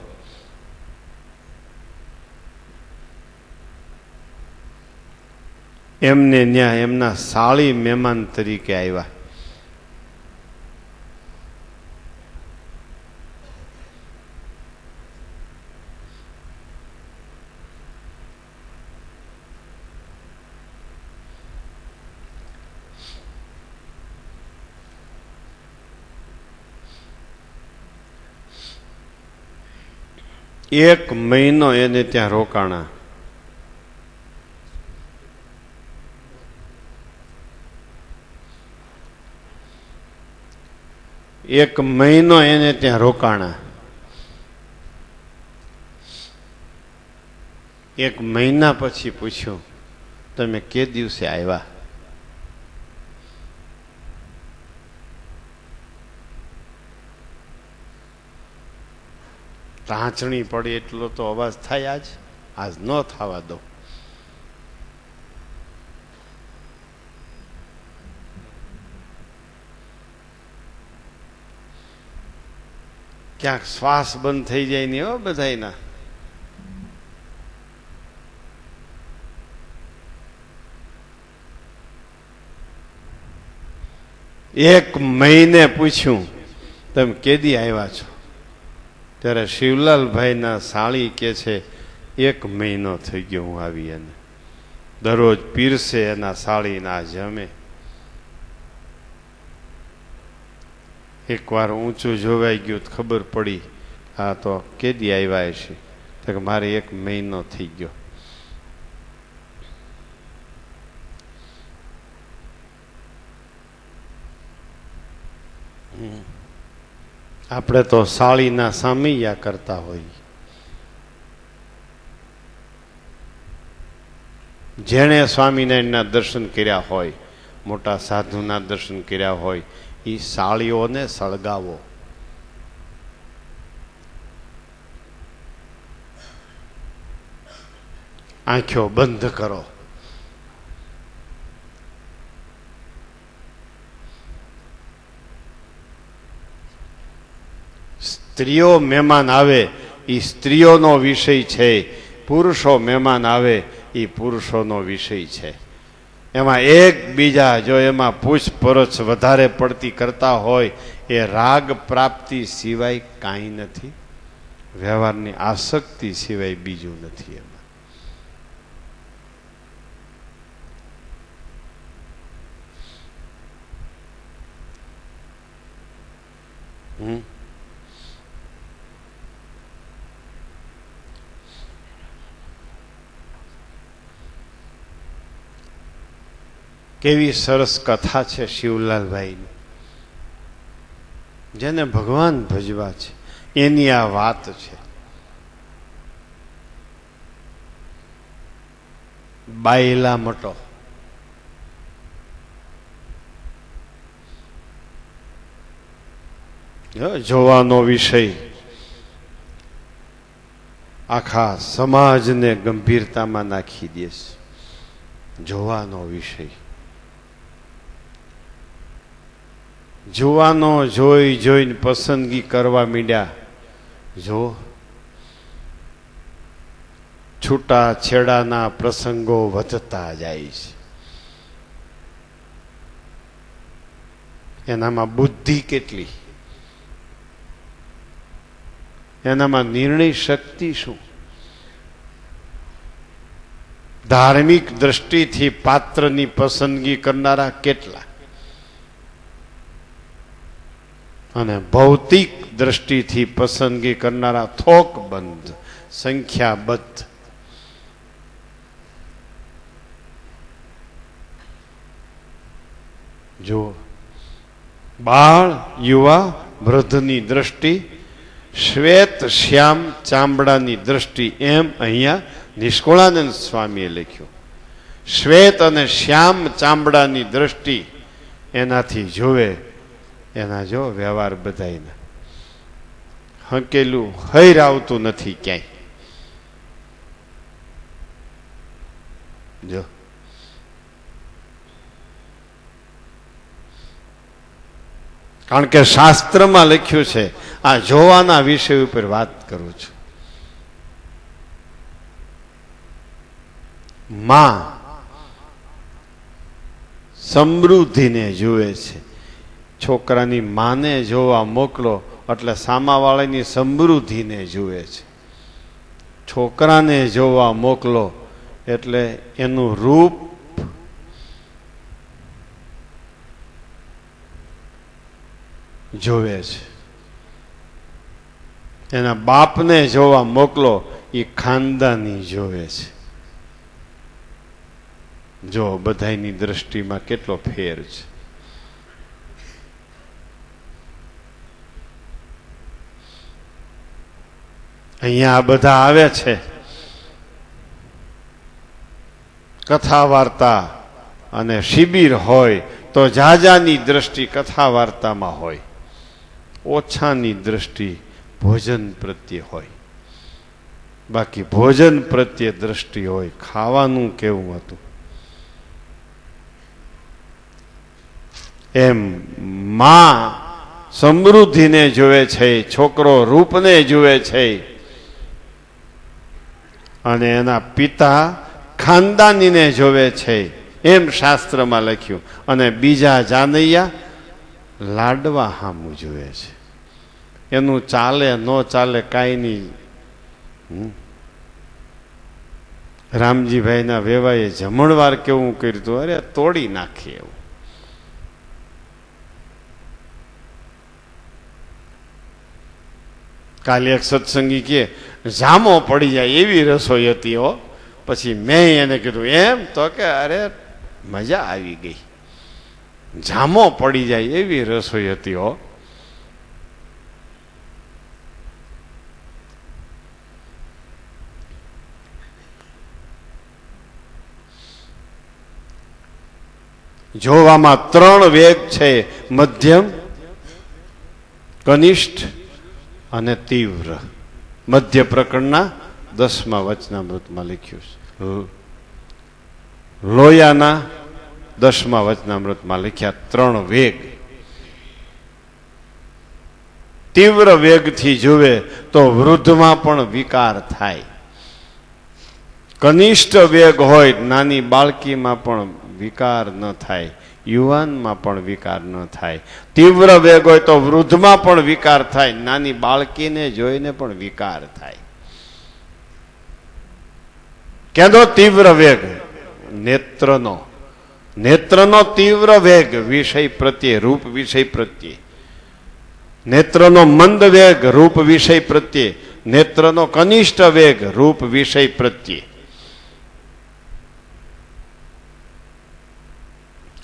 એમને ત્યાં એમના સાળી મહેમાન તરીકે આવ્યા. એક મહિનો એને ત્યાં રોકાણા. એક મહિનો એને ત્યાં રોકાણા. એક મહિના પછી પૂછ્યું તમે કે દિવસે આવ્યા? ટાંચણી પડી એટલો તો અવાજ થાય. આજ ન થવા દો. ક્યાંક શ્વાસ બંધ થઈ જાય નહીં હો બધાયના. એક મહિને પૂછ્યું તમે કેદી આવ્યા છો? ત્યારે શિવલાલભાઈના સાળી કે છે એક મહિનો થઈ ગયો હું આવી. એને દરરોજ પીરસે એના સાળીના જમે. એકવાર ઊંચું જોવાઈ ગયું ખબર પડી આ તો કેદી આવ્યા છે, તો કે મારે એક મહિનો થઈ ગયો. આપણે તો સાળીના સામૈયા કરતા હોઈએ. જેણે સ્વામિનારાયણના દર્શન કર્યા હોય, મોટા સાધુના દર્શન કર્યા હોય, એ સાળીઓને સળગાવો. આંખો બંધ કરો. સ્ત્રીઓ મહેમાન આવે એ સ્ત્રીઓનો વિષય છે, પુરુષો મહેમાન આવે એ પુરુષોનો વિષય છે. એમાં એકબીજા જો એમાં પૂછપરછ વધારે પડતી કરતા હોય એ રાગ પ્રાપ્તિ સિવાય કાંઈ નથી. વ્યવહારની આસક્તિ સિવાય બીજું નથી એમાં. કેવી સરસ કથા છે શિવલાલભાઈની. જેને ભગવાન ભજવા છે એની આ વાત છે. બાયલા મટો. જોવાનો વિષય આખા સમાજને ગંભીરતામાં નાખી દે છે. જોવાનો વિષય. જોવાનો જોઈ જોઈને પસંદગી કરવા માંડ્યા. જો છૂટા છેડાના પ્રસંગો વધતા જાય છે. એનામાં બુદ્ધિ કેટલી, એનામાં નિર્ણય શક્તિ શું, ધાર્મિક દ્રષ્ટિથી પાત્રની પસંદગી કરનારા કેટલા, અને ભૌતિક દ્રષ્ટિથી પસંદગી કરનારા થોકબંધ, સંખ્યાબદ્ધ. જો બાળ, યુવા, વૃદ્ધની દ્રષ્ટિ, શ્વેત શ્યામ ચામડાની દ્રષ્ટિ, એમ અહીંયા નિષ્કુળાનંદ સ્વામીએ લખ્યું. શ્વેત અને શ્યામ ચામડાની દ્રષ્ટિ એનાથી જોવે. એના જો વ્યવહાર બધાયના હકેલું હૈર આવતું નથી ક્યાંય. જો કારણ કે શાસ્ત્રમાં લખ્યું છે. આ જોવાના વિષય ઉપર વાત કરું છું. માં સમૃદ્ધિને જુએ છે. છોકરાની માને જોવા મોકલો એટલે સામાવાળાની સમૃદ્ધિને જુએ છે. છોકરાને જોવા મોકલો એટલે એનું રૂપ જોવે છે. એના બાપને જોવા મોકલો એ ખાનદાની જોવે છે. જો બધાની દ્રષ્ટિમાં કેટલો ફેર છે. અહીંયા આ બધા આવે છે કથા વાર્તા અને શિબિર હોય તો જાજાની દ્રષ્ટિ કથા વાર્તામાં હોય, ઓછાની દ્રષ્ટિ ભોજન પ્રત્યે હોય. બાકી ભોજન પ્રત્યે દ્રષ્ટિ હોય. ખાવાનું કેવું હતું એમ માં સમૃદ્ધિને જોવે છે, છોકરો રૂપને જુએ છે, અને એના પિતા ખાનદાનીને જોવે છે. એમ શાસ્ત્રમાં લખ્યું. અને બીજા જાનૈયા લાડવા હામું જોવે છે. એનું ચાલે ન ચાલે કાંઈ નહીં. રામજીભાઈના વેવાએ જમણવાર કેવું કર્યું હતું, અરે તોડી નાખીએ એવું. કાલે એક સત્સંગી કે જામો પડી જાય એવી રસોઈ હતી હો. પછી મેં એને કીધું એમ તો કે અરે મજા આવી ગઈ. જામો પડી જાય એવી રસોઈ હતી હો. જોવામાં 3 વેગ છે: મધ્યમ, કનિષ્ઠ અને તીવ્ર. મધ્ય પ્રકરણના 10મા વચનામૃતમાં લખ્યું છે. લોયાના 10મા વચનામૃતમાં લખ્યા 3 વેગ. તીવ્ર વેગથી જુએ તો વૃદ્ધમાં પણ વિકાર થાય. કનિષ્ઠ વેગ હોય નાની બાળકીમાં પણ વિકાર ન થાય, યુવાનમાં પણ વિકાર ન થાય. તીવ્ર વેગ હોય તો વૃદ્ધમાં પણ વિકાર થાય, નાની બાળકીને જોઈને પણ વિકાર થાય. કેનો તીવ્ર વેગ? નેત્રનો તીવ્ર વેગ વિષય પ્રત્યે, રૂપ વિષય પ્રત્યે. નેત્રનો મંદ વેગ રૂપ વિષય પ્રત્યે, નેત્રનો કનિષ્ઠ વેગ રૂપ વિષય પ્રત્યે.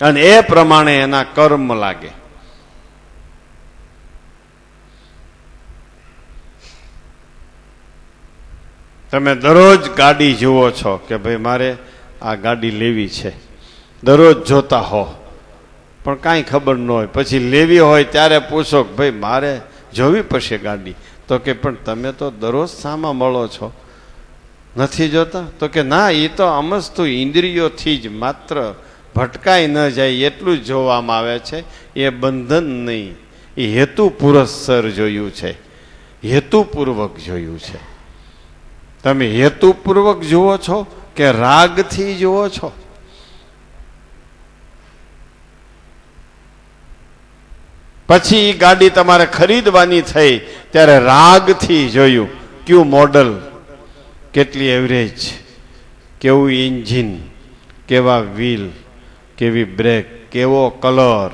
અને એ પ્રમાણે એના કર્મ લાગે. તમે દરરોજ ગાડી જુઓ છો કે ભાઈ મારે આ ગાડી લેવી છે, દરરોજ જોતા હો, પણ કાંઈ ખબર ન હોય. પછી લેવી હોય ત્યારે પૂછો કે ભાઈ મારે જોવી પડશે ગાડી, તો કે પણ તમે તો દરરોજ સામા મળો છો, નથી જોતા? તો કે ના, એ તો અમસ્તું ઇન્દ્રિયોથી જ માત્ર ભટકાઈ ન જાય એટલું જ જોવામાં આવે છે, એ બંધન નહીં, એ હેતુપુરસ્સર જોયું છે, હેતુપૂર્વક જોયું છે. તમે હેતુપૂર્વક જુઓ છો કે રાગથી જુઓ છો? પછી ગાડી તમારે ખરીદવાની થઈ ત્યારે રાગથી જોયું, કયું મોડલ, કેટલી એવરેજ, કેવું એન્જિન, કેવા વ્હીલ, કેવી બ્રેક, કેવો કલર.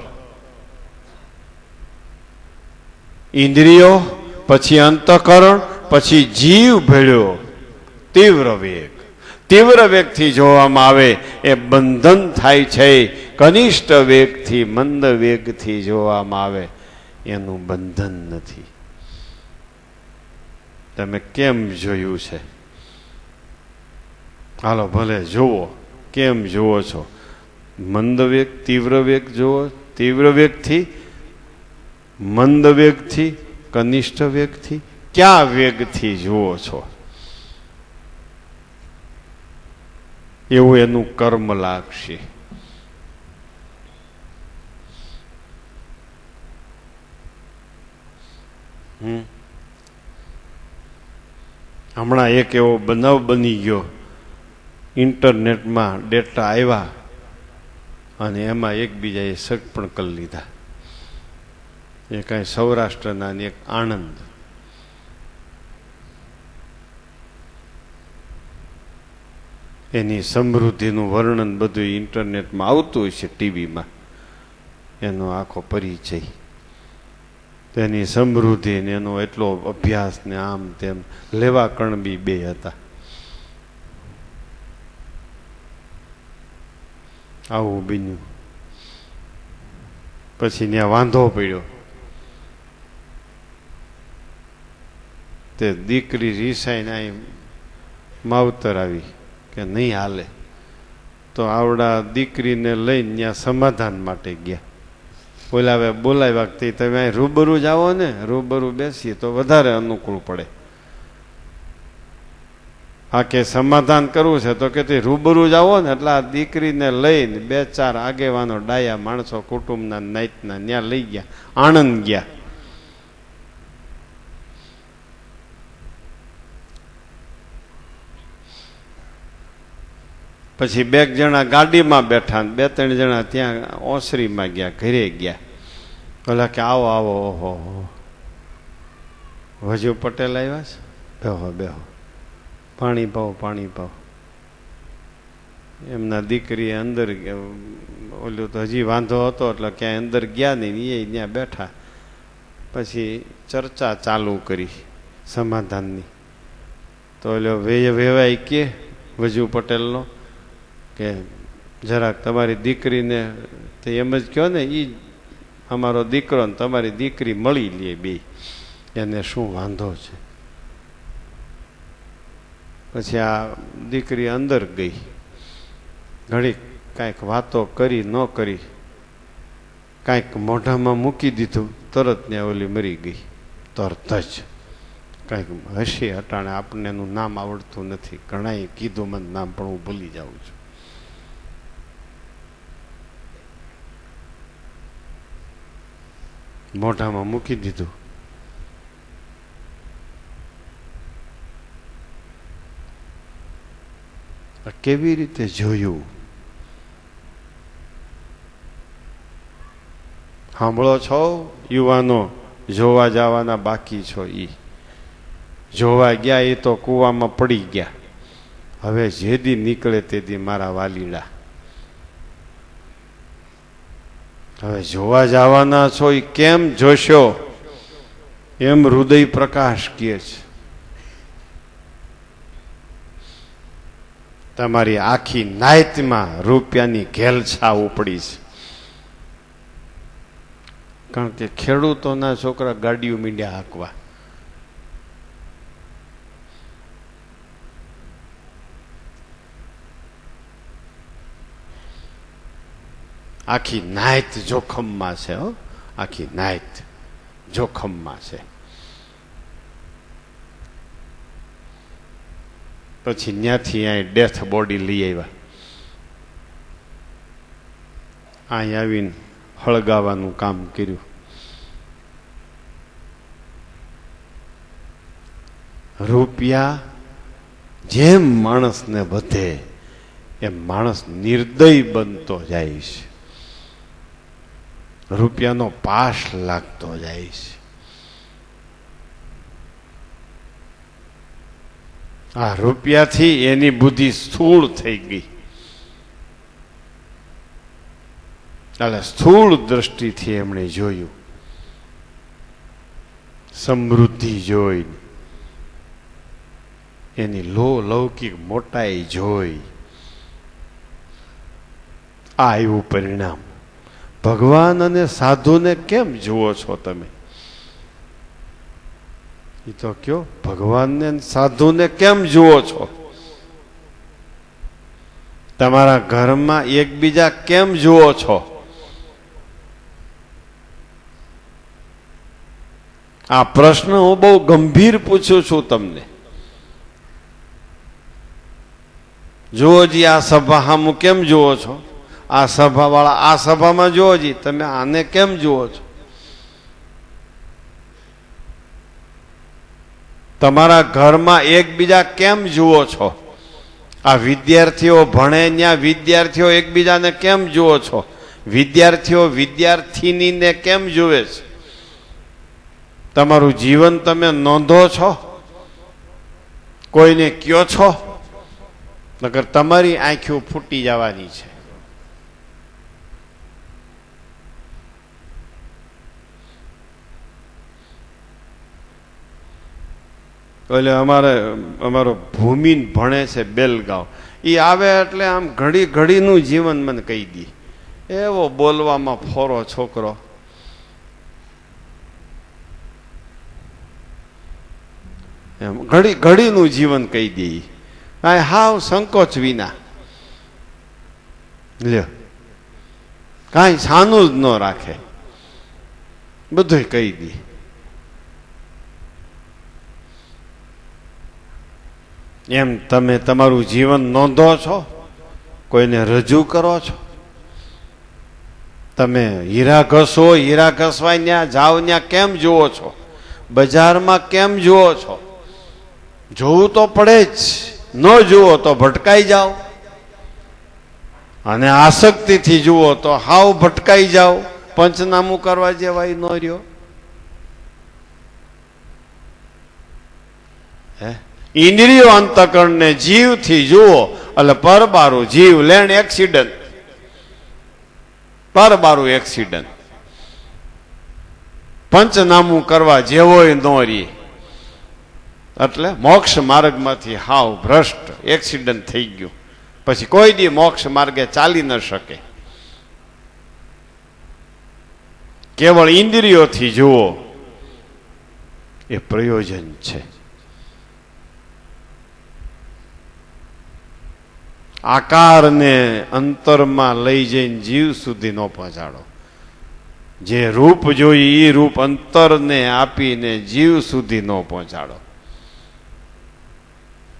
ઇન્દ્રિયો, પછી અંતઃકરણ, પછી જીવ ભેળ્યો. તીવ્ર વેગથી જોવામાં આવે એ બંધન થાય છે. કનિષ્ઠ વેગથી, મંદ વેગથી જોવામાં આવે એનું બંધન નથી. તમે કેમ જોયું છે? હાલો ભલે જુઓ, કેમ જુઓ છો? મંદ વેગ, તીવ્ર વેગ જુઓ, તીવ્ર વેગથી, મંદ વેગથી, કનિષ્ઠ વેગથી, ક્યાં વેગથી જુઓ છો? એવું એનું કર્મ લાગશે. હમણાં એક એવો બનાવ બની ગયો, ઇન્ટરનેટમાં ડેટા આવ્યા અને એમાં એકબીજાએ શક પણ કરી લીધા. એ કાંઈ સૌરાષ્ટ્રના ને એક આણંદ. એની સમૃદ્ધિનું વર્ણન બધું ઇન્ટરનેટમાં આવતું હોય છે, ટીવીમાં, એનો આખો પરિચય, તેની સમૃદ્ધિ ને એનો એટલો અભ્યાસ ને આમ તેમ. લેવા કણ બી બે હતા. આવું બન્યું. પછી ત્યાં વાંધો પડ્યો. તે દીકરી રીસાઈને અહીં માવતર આવી કે નહીં હાલે, તો આવડા દીકરીને લઈને ત્યાં સમાધાન માટે ગયા. બોલાવે બોલાવ્યા વખતે તમે અહીં રૂબરૂ જ આવો ને, રૂબરૂ બેસીએ તો વધારે અનુકૂળ પડે. આ કે સમાધાન કરવું છે તો કે તે રૂબરૂ જ આવો ને. એટલે આ દીકરીને લઈને 2-4 આગેવાનો, ડાયા માણસો, કુટુંબના, નાઈતના ત્યાં લઈ ગયા, આણંદ ગયા. પછી 2 જણા ગાડીમાં બેઠા, 2-3 જણા ત્યાં ઓસરીમાં ગયા, ઘરે ગયા. પેલા કે આવો આવો, ઓહો વજુ પટેલ આવ્યા છે, બેહો બેહો, પાણી પાઓ પાણી પાઓ. એમના દીકરી અંદર, ઓલું તો હજી વાંધો હતો એટલે ક્યાંય અંદર ગયા નહીં, એ ત્યાં બેઠા. પછી ચર્ચા ચાલુ કરી સમાધાનની. તો ઓલો વેવાય કે વજુ પટેલનો કે જરાક તમારી દીકરીને તો એમ જ કહો ને, એ અમારો દીકરો ને તમારી દીકરી મળી લે બે, એને શું વાંધો છે? પછી આ દીકરી અંદર ગઈ, ઘડીક કાંઈક વાતો કરી ન કરી, કાંઈક મોઢામાં મૂકી દીધું, તરત ને ઓલી મરી ગઈ. તરત જ કાંઈક હસી હટાણે. આપણને એનું નામ આવડતું નથી, ઘણાએ કીધું મને નામ, પણ હું ભૂલી જાઉં છું. મોઢામાં મૂકી દીધું. કેવી રીતે જોયું? સાંભળો છો યુવાનો, જોવા જવાના બાકી છો, ઈ જોવા ગયા એ તો કૂવામાં પડી ગયા. હવે જેદી નીકળે તેદી મારા વાલીડા. હવે જોવા જવાના છો એ કેમ જોશો એમ હૃદય પ્રકાશ કહે છે. તમારી આખી નાયતમાં રૂપિયાની ઘેલછા ઉપડી છે. કારણ કે ખેડૂતોના છોકરા ગાડીઓ મીંડ્યા હાંકવા. આખી નાયત જોખમમાં છે. હો, આખી નાયત જોખમમાં છે. પછી ત્યાંથી અહીં ડેથ બોડી લઈ આવ્યા. અહીં આવીને હળગાવાનું કામ કર્યું. રૂપિયા જેમ માણસને વધે એમ માણસ નિર્દય બનતો જાય છે. રૂપિયાનો પાશ લાગતો જાય છે. આ રૂપિયાથી એની બુદ્ધિ સ્થૂળ થઈ ગઈ. એટલે સ્થૂળ દ્રષ્ટિથી એમણે જોયું, સમૃદ્ધિ જોઈ, એની લૌકિક મોટાઈ જોઈ. આ આવ્યું પરિણામ. ભગવાન અને સાધુને કેમ જુઓ છો તમે? એ તો કયો, ભગવાનને સાધુને કેમ જુઓ છો? તમારા ઘરમાં એકબીજા કેમ જુઓ છો? આ પ્રશ્ન હું બહુ ગંભીર પૂછું છું તમને. જુઓજી, આ સભા સામું કેમ જુઓ છો? આ સભા વાળા આ સભામાં જુઓજી, તમે આને કેમ જુઓ છો? તમારા ઘરમાં એકબીજા કેમ જુઓ છો? આ વિદ્યાર્થીઓ ભણે ત્યાં વિદ્યાર્થીઓ એકબીજાને કેમ જુઓ છો? વિદ્યાર્થીઓ વિદ્યાર્થીનીને કેમ જુએ છે? તમારું જીવન તમે નોંધો છો? કોઈને કયો છો? નકર તમારી આંખો ફૂટી જવાની છે. એટલે અમારો ભૂમિ ભણે છે બેલગાંવ. એ આવે એટલે આમ ઘડી ઘડીનું જીવન મને કહી દે. એવો બોલવામાં ફોરો છોકરો. એમ ઘડી ઘડીનું જીવન કહી દે. કાંઈ હાવ સંકોચ વિના. લ્યો, કાંઈ છાનું જ ન રાખે, બધું કહી દે. એમ તમે તમારું જીવન નોંધો છો? કોઈને રજૂ કરો છો? તમે હીરા ઘસો, હીરા ઘસવાય ત્યાં જાઓ ત્યાં કેમ જુઓ છો? બજારમાં કેમ જુઓ છો? જોવું તો પડે જ. ન જુઓ તો ભટકાઈ જાઓ, અને આસક્તિથી જુઓ તો હાવ ભટકાઈ જાઓ. પંચનામું કરવા જેવાય ન રહ્યો. હે, ઇન્દ્રિયો અંતકરણને જીવથી જુઓ એટલે પરબારું જીવ લેણ એક્સિડન્ટ, પરબારું એક્સિડન્ટ. પંચનામું કરવા જેવોય ન રહી. એટલે મોક્ષ માર્ગમાંથી હાવ ભ્રષ્ટ એક્સિડન્ટ થઈ ગયું. પછી કોઈ દી મોક્ષ માર્ગે ચાલી ન શકે. કેવળ ઇન્દ્રિયોથી જુઓ એ પ્રયોજન છે. આકારને અંતરમાં લઈ જઈને જીવ સુધી ન પહોંચાડો. જે રૂપ જોઈ એ રૂપ અંતરને આપીને જીવ સુધી ન પહોંચાડો.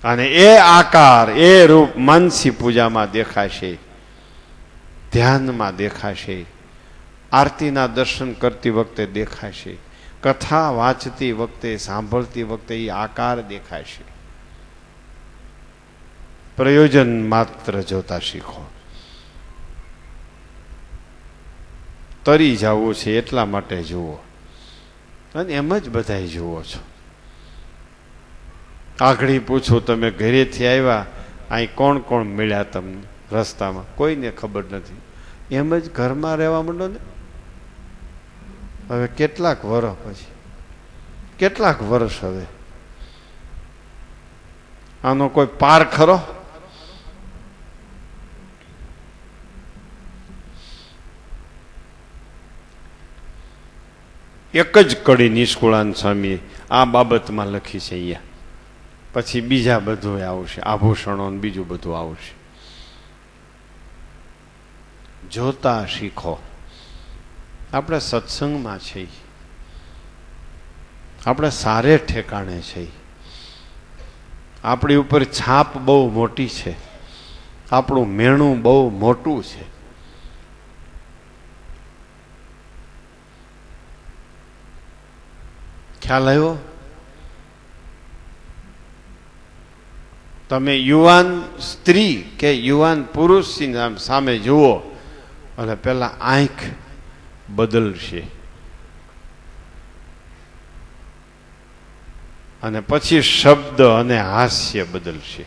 અને એ આકાર, એ રૂપ માનસી પૂજામાં દેખાશે, ધ્યાનમાં દેખાશે, આરતીના દર્શન કરતી વખતે દેખાશે, કથા વાંચતી વખતે, સાંભળતી વખતે એ આકાર દેખાશે. પ્રયોજન માત્ર જોતા શીખો. તરી જવું છે એટલા માટે જુઓ, અને એમ જ બધાય જુઓ છો. આઘડી પૂછું, તમે ઘરેથી આવ્યા, અહીં કોણ કોણ મળ્યા તમને રસ્તામાં? કોઈને ખબર નથી. એમ જ ઘરમાં રહેવા માંડો ને. હવે કેટલાક વર્ષ પછી, કેટલાક વર્ષ હવે આનો કોઈ પાર ખરો? એક જ કડી નિષ્કુળાનંદ સ્વામી આ બાબતમાં લખી છે અહીંયા. પછી બીજા બધું આવશે, આભૂષણો બીજું બધું આવશે. જોતા શીખો. આપણે સત્સંગમાં છીએ, આપણે સારે ઠેકાણે છીએ. આપણી ઉપર છાપ બહુ મોટી છે, આપણું મેણું બહુ મોટું છે. ખ્યાલ આવ્યો? તમે યુવાન સ્ત્રી કે યુવાન પુરુષની સામે જુઓ અને પેલા આંખ બદલશે, અને પછી શબ્દ અને હાસ્ય બદલશે.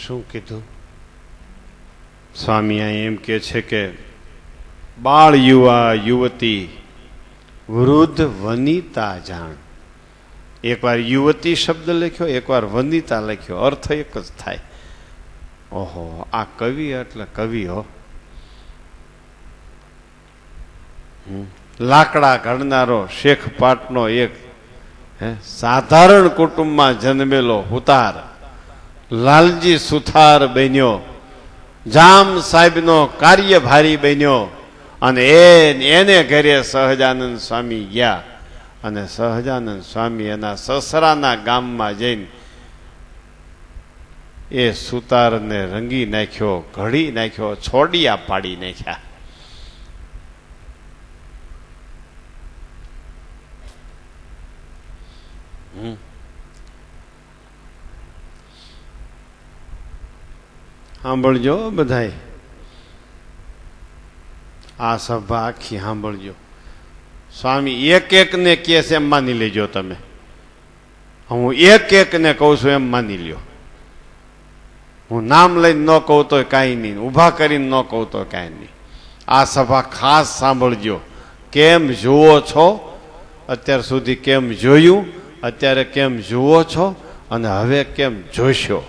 શું કીધું સ્વામી? એમ કે છે કે બાળ યુવા યુવતી વૃદ્ધ વનિતા જાણ. એકવાર યુવતી શબ્દ લખ્યો, એકવાર વનિતા લખ્યો, અર્થ એક જ થાય. ઓહો, આ કવિ એટલે કવિ હો. લાકડા ઘડનારો શેખ પાટનો એક સાધારણ કુટુંબમાં જન્મેલો હુતાર લાલજી સુથાર બન્યો, જામ સાહેબનો કાર્યભારી બન્યો, અને એને ઘરે સહજાનંદ સ્વામી ગયા, અને સહજાનંદ સ્વામી એના સસરાના ગામમાં જઈને એ સુતારને રંગી નાખ્યો, ઘડી નાખ્યો, છોડિયા પાડી નાખ્યા. સાંભળજો બધાય, આ સભા આખી સાંભળજો. સ્વામી એક એક ને કે છે એમ માની લેજો તમે. હું એક એક ને કહું છું એમ માની લ્યો. હું નામ લઈને ન કહું તો કાંઈ નહીં, ઊભા કરીને ન કહું તો કાંઈ નહીં. આ સભા ખાસ સાંભળજો. કેમ જુઓ છો, અત્યાર સુધી કેમ જોયું, અત્યારે કેમ જુઓ છો, અને હવે કેમ જોશો.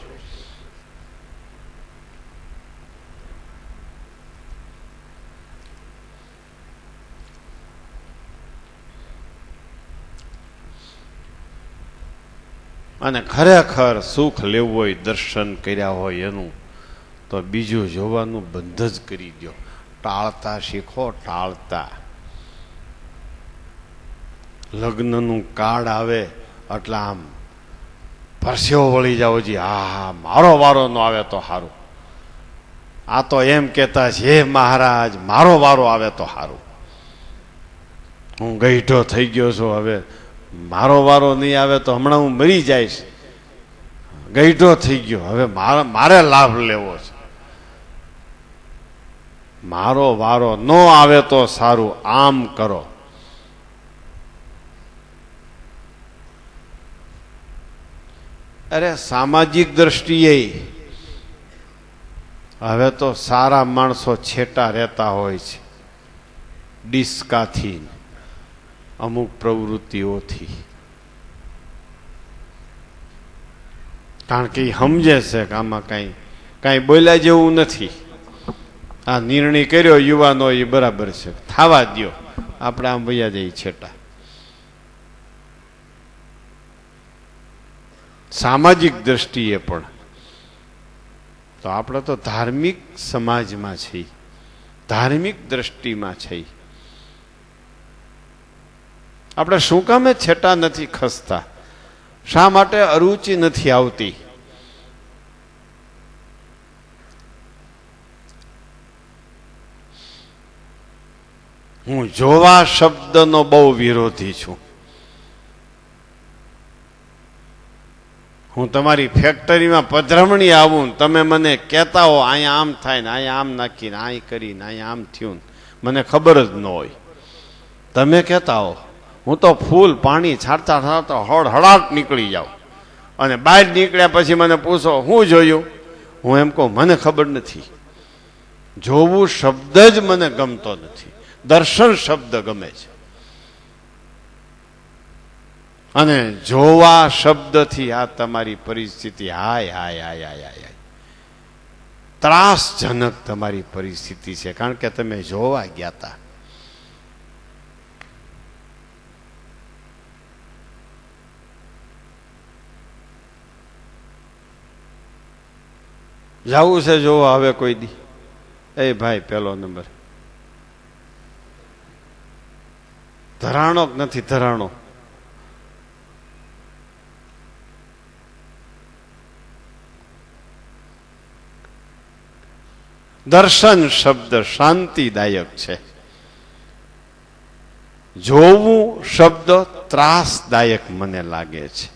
અને ખરેખર સુખ લેવું હોય, દર્શન કર્યા હોય એનું, તો બીજું જોવાનું બંધ જ કરી દો. ટાળતા શીખો, ટાળતા. લગ્નનું કાર્ડ આવે એટલે આમ પરસેવો વળી જાવ જી, હા મારો વારો ન આવે તો સારું. આ તો એમ કહેતા છે, હે મહારાજ મારો વારો આવે તો સારું. હું ગઈઢો થઈ ગયો છું, હવે મારો વારો નહીં આવે તો હમણાં હું મરી જઈશ. ગઈઢો થઈ ગયો, હવે મારે લાભ લેવો છે. મારો વારો ન આવે તો સારું, આમ કરો. અરે સામાજિક દ્રષ્ટિએ હવે તો સારા માણસો છેટા રહેતા હોય છે, ડિસ્કાથી, અમુક પ્રવૃત્તિઓથી. કારણ કે એ સમજે છે કે આમાં કાંઈ બોલ્યા જેવું નથી. આ નિર્ણય કર્યો યુવાનો એ બરાબર છે, થવા દો, આપણે આમ વૈયા જઈએ છેટા. સામાજિક દ્રષ્ટિએ પણ તો આપણે તો ધાર્મિક સમાજમાં છીએ, ધાર્મિક દ્રષ્ટિમાં છીએ. આપણે શું કામે છેટા નથી ખસતા? શા માટે અરુચિ નથી આવતી? હું જોવા શબ્દનો બહુ વિરોધી છું. હું તમારી ફેક્ટરીમાં પધરામણી આવું, તમે મને કહેતા હો અહીંયા આમ થાય ને અહીંયા આમ નાખીને અહીં કરીને અહીંયા આમ થયું, મને ખબર જ ન હોય. તમે કહેતા હો, હું તો ફૂલ પાણી છાંટતા છાંટતા હળહળાટ નીકળી જાઉં, અને બહાર નીકળ્યા પછી મને પૂછો હું જોયું, હું એમ કહું મને ખબર નથી. જોવું શબ્દ જ મને ગમતો નથી, દર્શન શબ્દ ગમે છે. અને જોવા શબ્દથી આ તમારી પરિસ્થિતિ હાય હાય હાય હાય હાય ત્રાસજનક તમારી પરિસ્થિતિ છે, કારણ કે તમે જોવા ગયા હતા. જવું છે જોવા હવે કોઈ દી? એ ભાઈ પેલો નંબર ધરાણો નથી ધરાણો? દર્શન શબ્દ શાંતિદાયક છે, જોવું શબ્દ ત્રાસદાયક મને લાગે છે.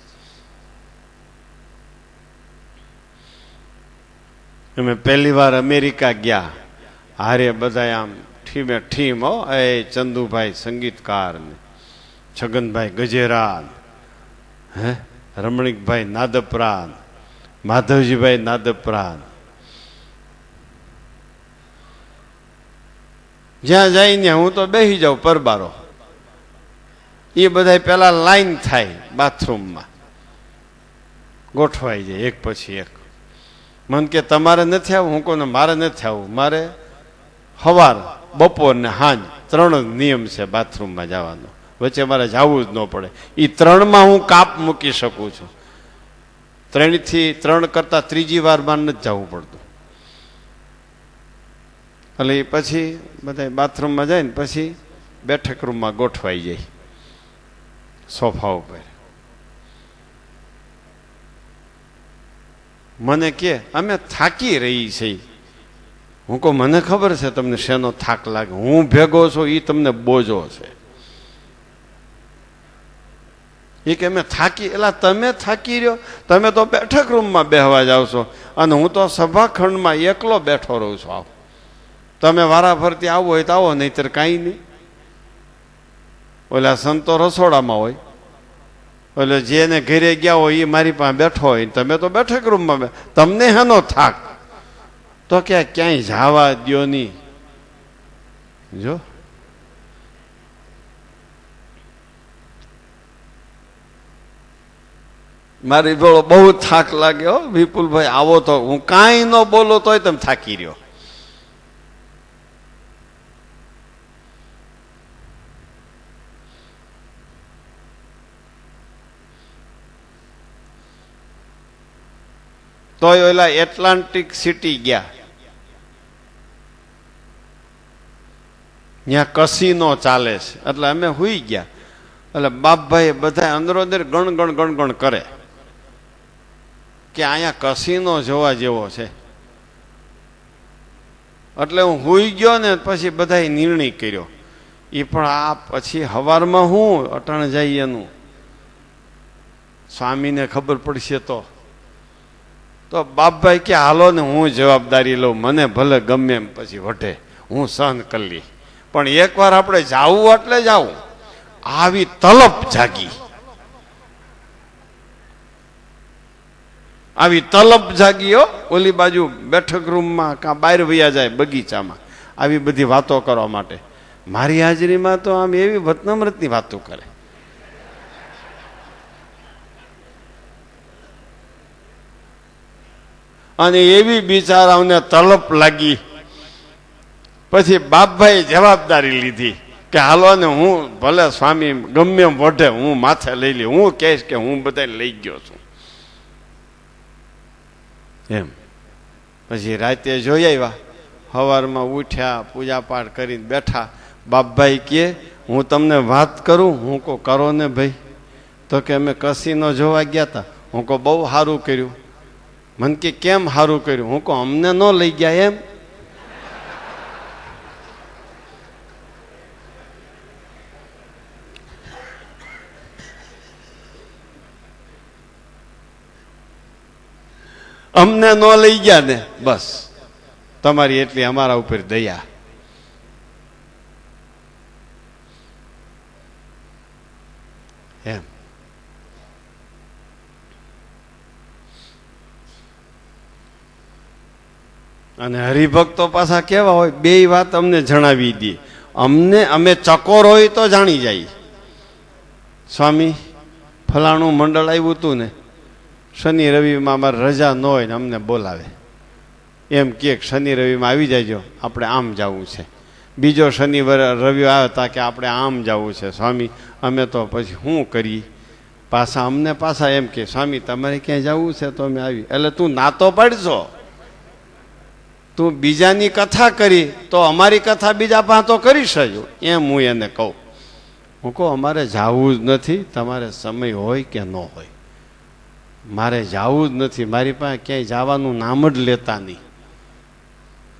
અમે પહેલી વાર અમેરિકા ગયા, હારે બધા આમ ઠીમે ઠીમ હો, એ ચંદુભાઈ સંગીતકાર ને છગનભાઈ ગજેરા, હે રમણીકભાઈ નાદપરાન, માધવજીભાઈ નાદપરાન, જ્યાં જઈને હું તો બેસી જાઉં પરબારો. એ બધા પેલા લાઈન થાય બાથરૂમમાં, ગોઠવાઈ જાય એક પછી એક. મન કે તમારે નથી આવું, હું કોને મારે નથી આવું, મારે સવાર બપોર ને સાંજ 3 નિયમ છે બાથરૂમમાં જવાનો, વચ્ચે મારે જવું જ ન પડે. એ 3માં હું કાપ મૂકી શકું છું, 3 થી 3 કરતા ત્રીજી વાર માં નથી જવું પડતું. એટલે પછી બધા બાથરૂમમાં જાય ને પછી બેઠક રૂમમાં ગોઠવાઈ જાય સોફા ઉપર. મને કે અમે થાકી રહી છે. હું કહું મને ખબર છે તમને શેનો થાક લાગે, હું ભેગો છું એ તમને બોજો છે. એ કે અમે થાકી, એટલે તમે થાકી રહ્યો, તમે તો બેઠક રૂમમાં બેહવા જાવ છો અને હું તો સભાખંડમાં એકલો બેઠો રહું છું. આવો તમે વારાફરતી આવો હોય તો આવો, નહીતર કાંઈ નહીં. ઓલા સંતો રસોડામાં હોય, એટલે જેને ઘરે ગયા હોય એ મારી પાસે બેઠો હોય, તમે તો બેઠક રૂમમાં તમને હેનો થાક? તો કે ક્યાંય જવા દ્યો નહીં. જો મારી બોલો બહુ થાક લાગે હો વિપુલભાઈ, આવો તો હું કાંઈ ન બોલો તોય તમે થાકી રહ્યો. તોય ઓલા એટલાન્ટિક સિટી ગયા, ત્યાં કસીનો ચાલે છે, એટલે અમે હુઈ ગયા. એટલે બાપભાઈ બધા અંદરો અંદર ગણ કરે કે અહીંયા કસીનો જોવા જેવો છે. એટલે હું હુઈ ગયો ને પછી બધાએ નિર્ણય કર્યો, એ પણ આ પછી સવારમાં હું અટાણ જાય એનું સ્વામીને ખબર પડશે તો બાપભાઈ કે હાલો ને હું જવાબદારી લઉં, મને ભલે ગમે એમ પછી વઢે, હું સહન કરી લઈ. પણ એકવાર આપણે જાવું એટલે જાવું. આવી તલપ જાગી, આવી તલપ જાગી હો. ઓલી બાજુ બેઠક રૂમમાં કાં બહાર વયા જાય બગીચામાં આવી બધી વાતો કરવા માટે. મારી હાજરીમાં તો આમ એવી વતનમ્રતની વાતો કરે. અને એવી બિચારાઓને તલપ લાગી. પછી બાપભાઈ જવાબદારી લીધી કે હાલો ને હું ભલે સ્વામી ગમે એમ વઢે, હું માથે લઈ લે, હું કહીશ કે હું બધા લઈ ગયો છું એમ. પછી રાતે જોઈ આવ્યા, સવારમાં ઉઠ્યા, પૂજા પાઠ કરીને બેઠા. બાપભાઈ કે હું તમને વાત કરું? હું કહું કરો ને ભાઈ. તો કે અમે કસીનો જોવા ગયા હતા. હું કહું બહુ સારું કર્યું. મને કે કેમ સારું કર્યું? હું કહું અમને ન લઈ ગયા એમ. અમને ન લઈ ગયા ને બસ તમારી એટલી અમારા ઉપર દયા. એમ અને હરિભક્તો પાછા કેવા હોય, બે વાત અમને જણાવી દે. અમે ચકોર હોય તો જાણી જાય. સ્વામી ફલાણું મંડળ આવ્યું હતું ને, શનિ રવિમાં અમારે રજા ન હોય ને અમને બોલાવે, એમ કે શનિ રવિમાં આવી જાયજો, આપણે આમ જવું છે. બીજો શનિ રવિ આવે તા કે આપણે આમ જવું છે. સ્વામી અમે તો પછી શું કરીએ? પાછા અમને પાછા એમ કે સ્વામી તમારે ક્યાંય જવું છે તો અમે આવી. એટલે તું નાતો પડશો, તું બીજાની કથા કરી તો અમારી કથા બીજા પાસે તો કરી શકજો, એમ હું એને કહું. હું કહું અમારે જવું જ નથી, તમારે સમય હોય કે ન હોય, મારે જવું જ નથી. મારી પાસે ક્યાંય જવાનું નામ જ લેતા નહીં.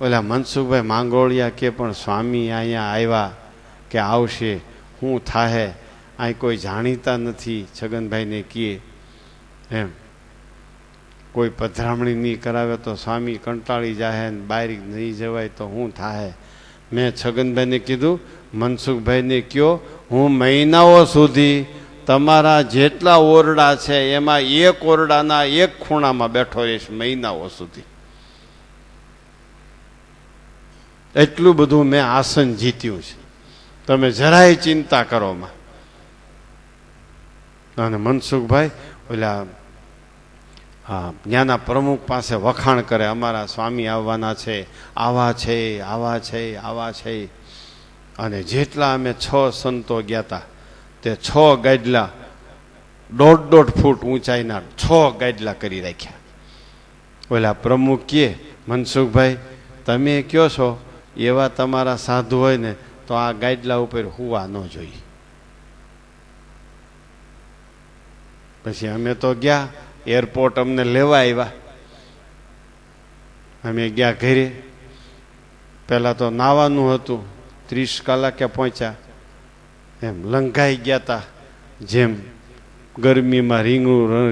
ઓલા મનસુખભાઈ માંગોળિયા કે પણ સ્વામી અહીંયા આવ્યા કે આવશે, શું થાહે, અહીં કોઈ જાણીતા નથી. છગનભાઈને કહે એમ કોઈ પધરામણી નહીં કરાવે તો સ્વામી કંટાળી જાય ને બહાર નહીં જવાય તો શું થાહે. મેં છગનભાઈને કીધું મનસુખભાઈને કહો હું મહિનાઓ સુધી તમારા જેટલા ઓરડા છે એમાં એક ઓરડાના એક ખૂણામાં બેઠો રહીશ મહિનાઓ સુધી. એટલું બધું મેં આસન જીત્યું છે, તમે જરાય ચિંતા કરો માં. અને મનસુખભાઈ ઓલા ત્યાંના પ્રમુખ પાસે વખાણ કરે, અમારા સ્વામી આવવાના છે, આવા છે, આવા છે, આવા છે. અને જેટલા અમે 6 સંતો ગયા હતા તે 6 ગાડલા 1.5 ફૂટ ઊંચાઈના 6 ગાડલા કરી રાખ્યા. ઓલા પ્રમુખ કહે મનસુખભાઈ તમે કહો છો એવા તમારા સાધુ હોય ને તો આ ગાડલા ઉપર હુવા ન જોઈએ. પછી અમે તો ગયા, એરપોર્ટ અમને લેવા આવ્યા, અમે ગયા ઘરે. પહેલાં તો નાવાનું હતું, 30 કલાકે પહોંચ્યા. એમ લંઘાઈ ગયા હતા, જેમ ગરમીમાં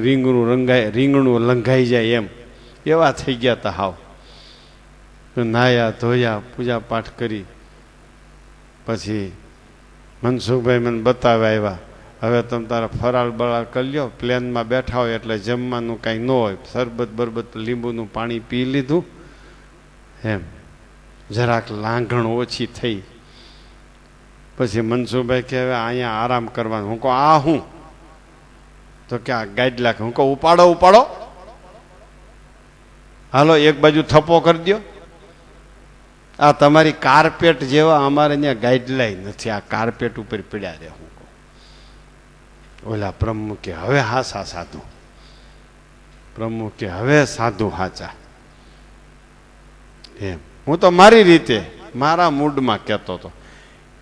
રીંગણું લંઘાઈ જાય એમ એવા થઈ ગયા હતા. હાવ નાયા ધોયા પૂજા પાઠ કરી. પછી મનસુખભાઈ મને બતાવ્યા આવ્યા, હવે તમે તારા ફરાળ બરાળ કરી લ્યો, પ્લેનમાં બેઠા હોય એટલે જમવાનું કાંઈ ન હોય, શરબત બરબત લીંબુનું પાણી પી લીધું. એમ જરાક લાંઘણ ઓછી થઈ. પછી મનસુખભાઈ કે હવે અહીંયા આરામ કરવાનું. હું કહું આ હું? તો કે આ ગાડલા. હું કહું ઉપાડો ઉપાડો, હાલો એક બાજુ થપ્પો કરી દો. આ તમારી કાર્પેટ જેવા અમારે ત્યાં ગાઈડલાઈ નથી, આ કાર્પેટ ઉપર પીડ્યા રહે. હું કહું ઓલા પ્રમુખ કે હવે હાસા સાધુ. પ્રમુખ કે હવે સાધુ હાચા. એમ હું તો મારી રીતે મારા મૂડમાં કહેતો હતો.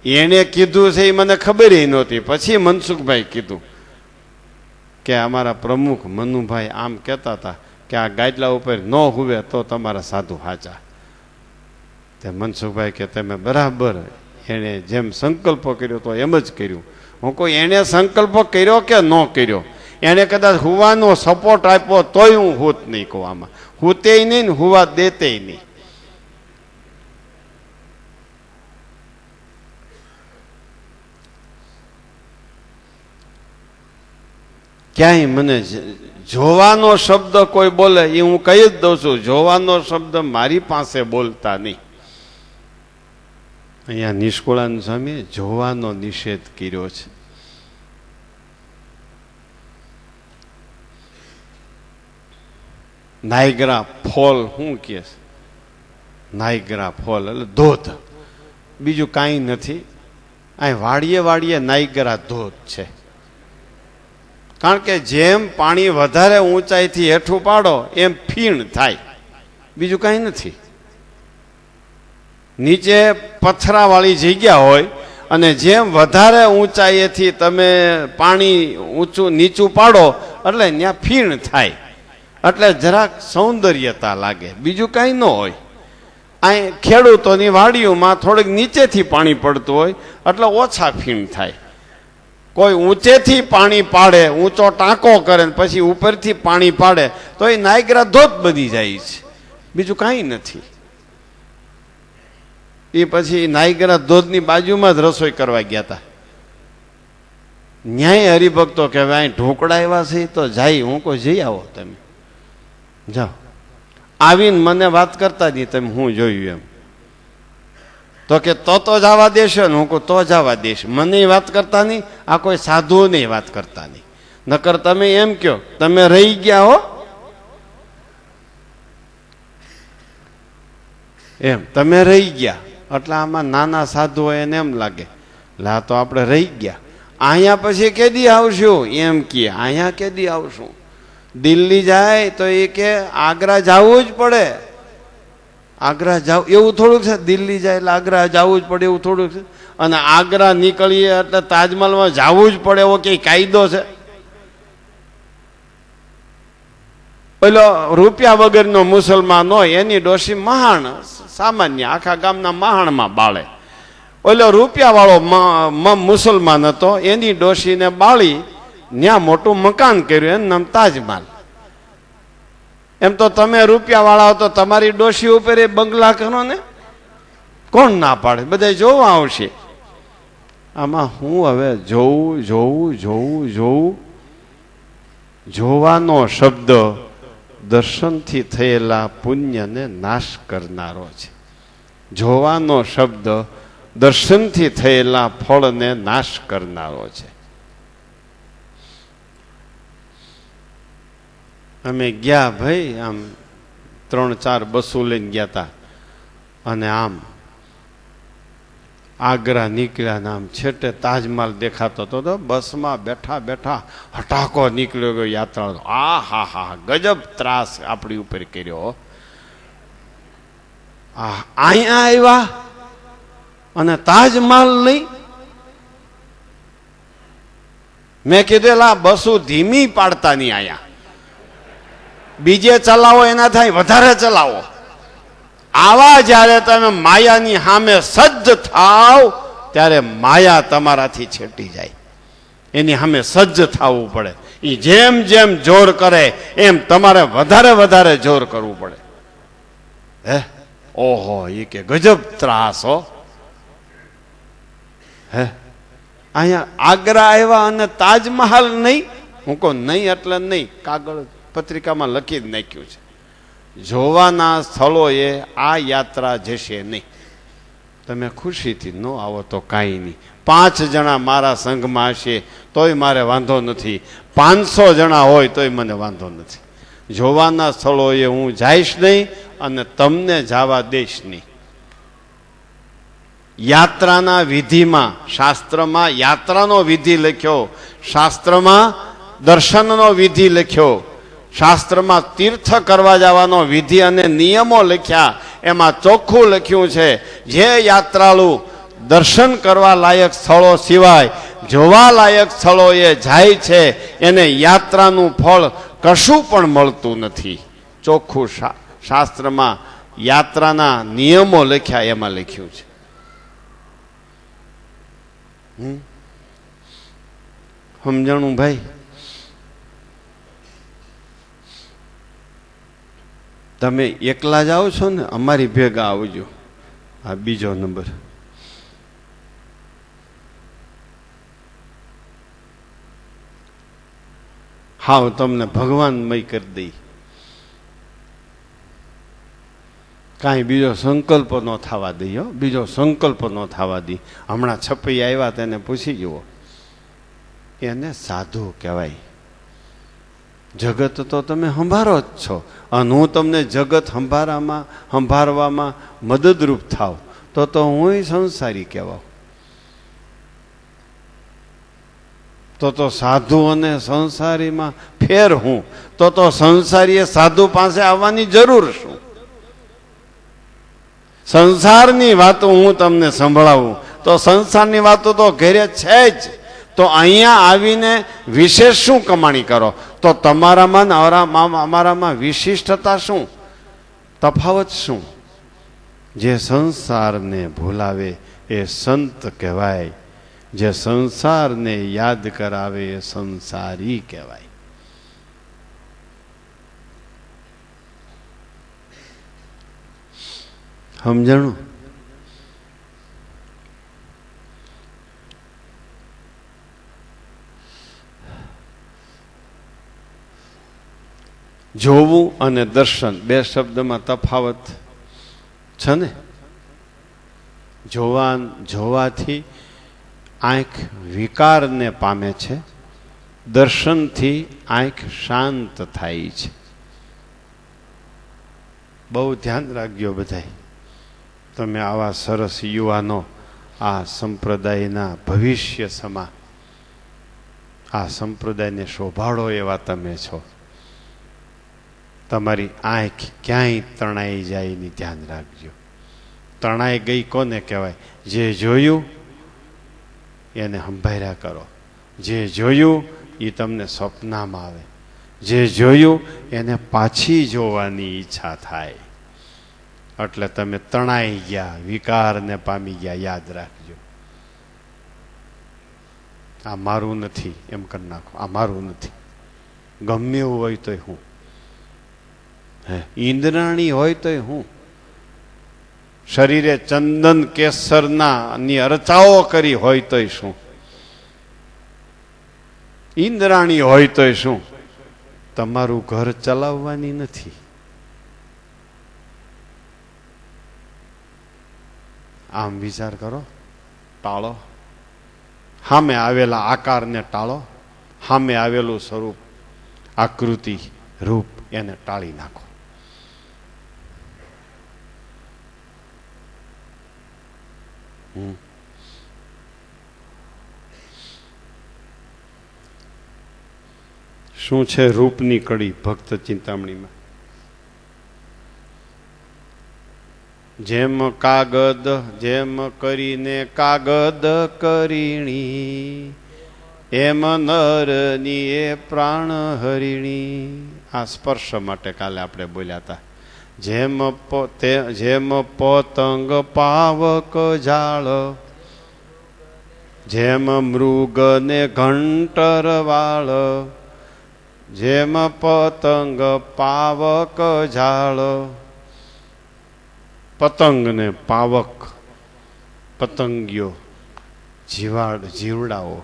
એને કીધું છે એ મને ખબર નહોતી. પછી મનસુખભાઈ કીધું કે અમારા પ્રમુખ મનુભાઈ આમ કહેતા હતા કે આ ગાડલા ઉપર ન હુવે તો તમારા સાધુ હાચા. તે મનસુખભાઈ કે તમે બરાબર, એણે જેમ સંકલ્પ કર્યો તો એમ જ કર્યું. હું કોઈ એને સંકલ્પ કર્યો કે ન કર્યો, એને કદાચ હુવાનો સપોર્ટ આપ્યો તોય હું હોત નહીં કહું. આમાં હુતે નહીં ને હુવા દેતે નહીં. ક્યાંય મને જોવાનો શબ્દ કોઈ બોલે એ હું કહી જ દઉં છું, જોવાનો શબ્દ મારી પાસે બોલતા નહીં. અહીંયા નિષ્કુળાનંદ સ્વામીએ જોવાનો નિષેધ કર્યો છે. નાયગ્રા ફોલ શું કે છે? નાયગ્રા ફોલ એટલે ધોધ, બીજું કાંઈ નથી. અહીં વાડીએ વાડીએ નાયગ્રા ધોધ છે. કારણ કે જેમ પાણી વધારે ઊંચાઈથી હેઠું પાડો એમ ફીણ થાય, બીજું કાંઈ નથી. નીચે પથરાવાળી જગ્યા હોય અને જેમ વધારે ઊંચાઈએથી તમે પાણી નીચું પાડો એટલે ત્યાં ફીણ થાય, એટલે જરાક સૌંદર્યતા લાગે, બીજું કાંઈ ન હોય. અહીં ખેડૂતોની વાડીઓમાં થોડીક નીચેથી પાણી પડતું હોય એટલે ઓછા ફીણ થાય. કોઈ ઊંચેથી પાણી પાડે, ઊંચો ટાંકો કરે ને પછી ઉપરથી પાણી પાડે તો એ નાયગ્રા ધોધ બની જાય છે, બીજું કાંઈ નથી. એ પછી નાયગ્રા ધોધની બાજુમાં જ રસોઈ કરવા ગયા હતા. ન્યાય હરિભક્તો કે અહીં ઢોકળા એવા છે તો જાય. હું કોઈ જઈ આવો, તમે જાઓ. આવીને મને વાત કરતા નહીં તમે હું જોયું એમ. તો કે તો જવા દેશો ને? હું કહું તો જવા દેશ. મને વાત કરતા નહીં, આ કોઈ સાધુઓને વાત કરતા નહીં. નકર તમે એમ કહો તમે રહી ગયા હો, એમ તમે રહી ગયા એટલે આમાં નાના સાધુ હોય એને એમ લાગે લા તો આપણે રહી ગયા. અહીંયા પછી કેદી આવશું એમ કે, અહીંયા કેદી આવશું? દિલ્હી જાય તો એ કે આગ્રા જવું જ પડે. આગ્રા જાવ એવું થોડુંક છે? દિલ્હી જાય એટલે આગ્રા જવું જ પડે એવું થોડુંક છે? અને આગ્રા નીકળીએ એટલે તાજમહલમાં જવું જ પડે એવો કઈ કાયદો છે? પેલો રૂપિયા વગરનો મુસલમાન હોય એની ડોશી મહાણ સામાન્ય આખા ગામના મહાણમાં બાળે. ઓલો રૂપિયા વાળો મુસલમાન હતો, એની ડોશીને બાળી ત્યાં મોટું મકાન કર્યું, એનું નામ તાજમહલ. એમ તો તમે રૂપિયા વાળા હો તો તમારી ડોશી ઉપર એ બંગલા કરો ને, કોણ ના પાડે? બધા જોવા આવશે. આમાં હું હવે જોવું જોવાનો શબ્દ દર્શનથી થયેલા પુણ્યને નાશ કરનારો છે. જોવાનો શબ્દ દર્શનથી થયેલા ફળને નાશ કરનારો છે. અમે ગયા ભાઈ, આમ 3-4 બસો લઈને ગયા હતા અને આમ આગ્રા નીકળ્યા ને આમ છેટે તાજમહલ દેખાતો હતો. તો બસમાં બેઠા બેઠા હટાકો નીકળ્યો ગયો યાત્રા. આ હા હા ગજબ ત્રાસ આપણી ઉપર કર્યો. અહીંયા આવ્યા અને તાજમહલ નહીં. મેં કીધેલા બસો ધીમી પાડતા નહીં, આયા બીજે ચલાવો એના થાય વધારે ચલાવો. આવા જ્યારે તમે માયાની સામે સજ્જ થાવ ત્યારે માયા તમારાથી છેટી જાય. એની સામે સજ્જ થવું પડે. એ જેમ જેમ જોર કરે એમ તમારે વધારે જોર કરવું પડે. હે ઓહો, એ કે ગજબ ત્રાસ હો. હે અહીંયા આગ્રા આવ્યા અને તાજમહલ નહીં? હું કહું નહીં એટલે નહીં, કાગળ પત્રિકામાં લખી જ નાખ્યું છે. જોવાના સ્થળોએ આ યાત્રા જશે નહીં. તમે ખુશીથી ન આવો તો કાંઈ નહીં. 5 જણા મારા સંઘમાં હશે તોય મારે વાંધો નથી, 500 જણા હોય તોય મને વાંધો નથી. જોવાના સ્થળોએ હું જઈશ નહીં અને તમને જવા દઈશ નહીં. યાત્રાના વિધિમાં, શાસ્ત્રમાં યાત્રાનો વિધિ લખ્યો, શાસ્ત્રમાં દર્શનનો વિધિ લખ્યો, શાસ્ત્રમાં તીર્થ કરવા જવાનો વિધિ અને નિયમો લખ્યા. એમાં ચોખ્ખું લખ્યું છે જે યાત્રાળુ દર્શન કરવા લાયક સ્થળો સિવાય જોવા લાયક સ્થળોએ જાય છે એને યાત્રાનું ફળ કશું પણ મળતું નથી. ચોખ્ખું શાસ્ત્રમાં યાત્રાના નિયમો લખ્યા એમાં લખ્યું છે. સમજાણું ભાઈ? તમે એકલા જાઓ છો ને, અમારી ભેગા આવજો. આ બીજો નંબર. હા, તમને ભગવાનમય કરી દઈ. કાંઈ બીજો સંકલ્પ ન થવા દઈ હો, બીજો સંકલ્પ ન થવા દી. હમણાં છપઈ આવ્યા તેને પૂછી જુઓ, એને સાધુ કહેવાય. જગત તો તમે સંભારો જ છો અને હું તમને જગત સંભાળવામાં મદદરૂપ થાવ તો હું સંસારી કહેવાઉં. તો સાધુ અને સંસારીમાં ફેર હું તો સંસારીએ સાધુ પાસે આવવાની જરૂર શું? સંસારની વાતો હું તમને સંભળાવું તો સંસારની વાતો તો ઘરે છે જ. તો અહીંયા આવીને વિશેષ શું કમાણી કરો? તો તમારામાં અમારામાં વિશિષ્ટતા શું, તફાવત શું? જે સંસારને ભૂલાવે એ સંત કહેવાય. જે સંસારને યાદ કરાવે એ સંસારી કહેવાય. સમજણું? જોવું અને દર્શન બે શબ્દમાં તફાવત છે ને. જોવાથી આંખ વિકારને પામે છે, દર્શનથી આંખ શાંત થાય છે. બહુ ધ્યાન રાખજો બધાય. તમે આવા સરસ યુવાનો, આ સંપ્રદાયના ભવિષ્ય સમા, આ સંપ્રદાયને શોભાળો એવા તમે છો. તમારી આંખ ક્યાંય તણાઈ જાય એની ધ્યાન રાખજો. તણાઈ ગઈ કોને કહેવાય? જે જોયું એને સંભાળ્યા કરો. જે જોયું એ તમને સ્વપ્નમાં આવે. જે જોયું એને પાછી જોવાની ઈચ્છા થાય. એટલે તમે તણાઈ ગયા, વિકારને પામી ગયા. યાદ રાખજો, આ મારું નથી એમ કરી નાખો. આ મારું નથી. ગમે એવું હોય તોય હું, ઈંદ્રાણી હોય તોય હું, શરીરે ચંદન કેસરના ની અરચાઓ કરી હોય તોય શું, ઈંદ્રાણી હોય તોય શું, તમારું ઘર ચલાવવાની નથી. આમ વિચાર કરો, ટાળો. સામે આવેલા આકારને ટાળો. સામે આવેલું સ્વરૂપ, આકૃતિ, રૂપ એને ટાળી નાખો. શું છે રૂપની કડી ભક્ત ચિંતામણીમાં? જેમ કાગદ, જેમ કરીને કાગદ કરીણી, એમ નરની એ પ્રાણ હરિણી. આ સ્પર્શ માટે કાલે આપણે બોલ્યા હતા. જેમ પતંગ પાવક ઝાડ, જેમ મૃગ ને ઘંટર વાળ, જેમ પતંગ પાવક ઝાડ. પતંગ ને પાવક, પતંગીઓ, જીવડાઓ,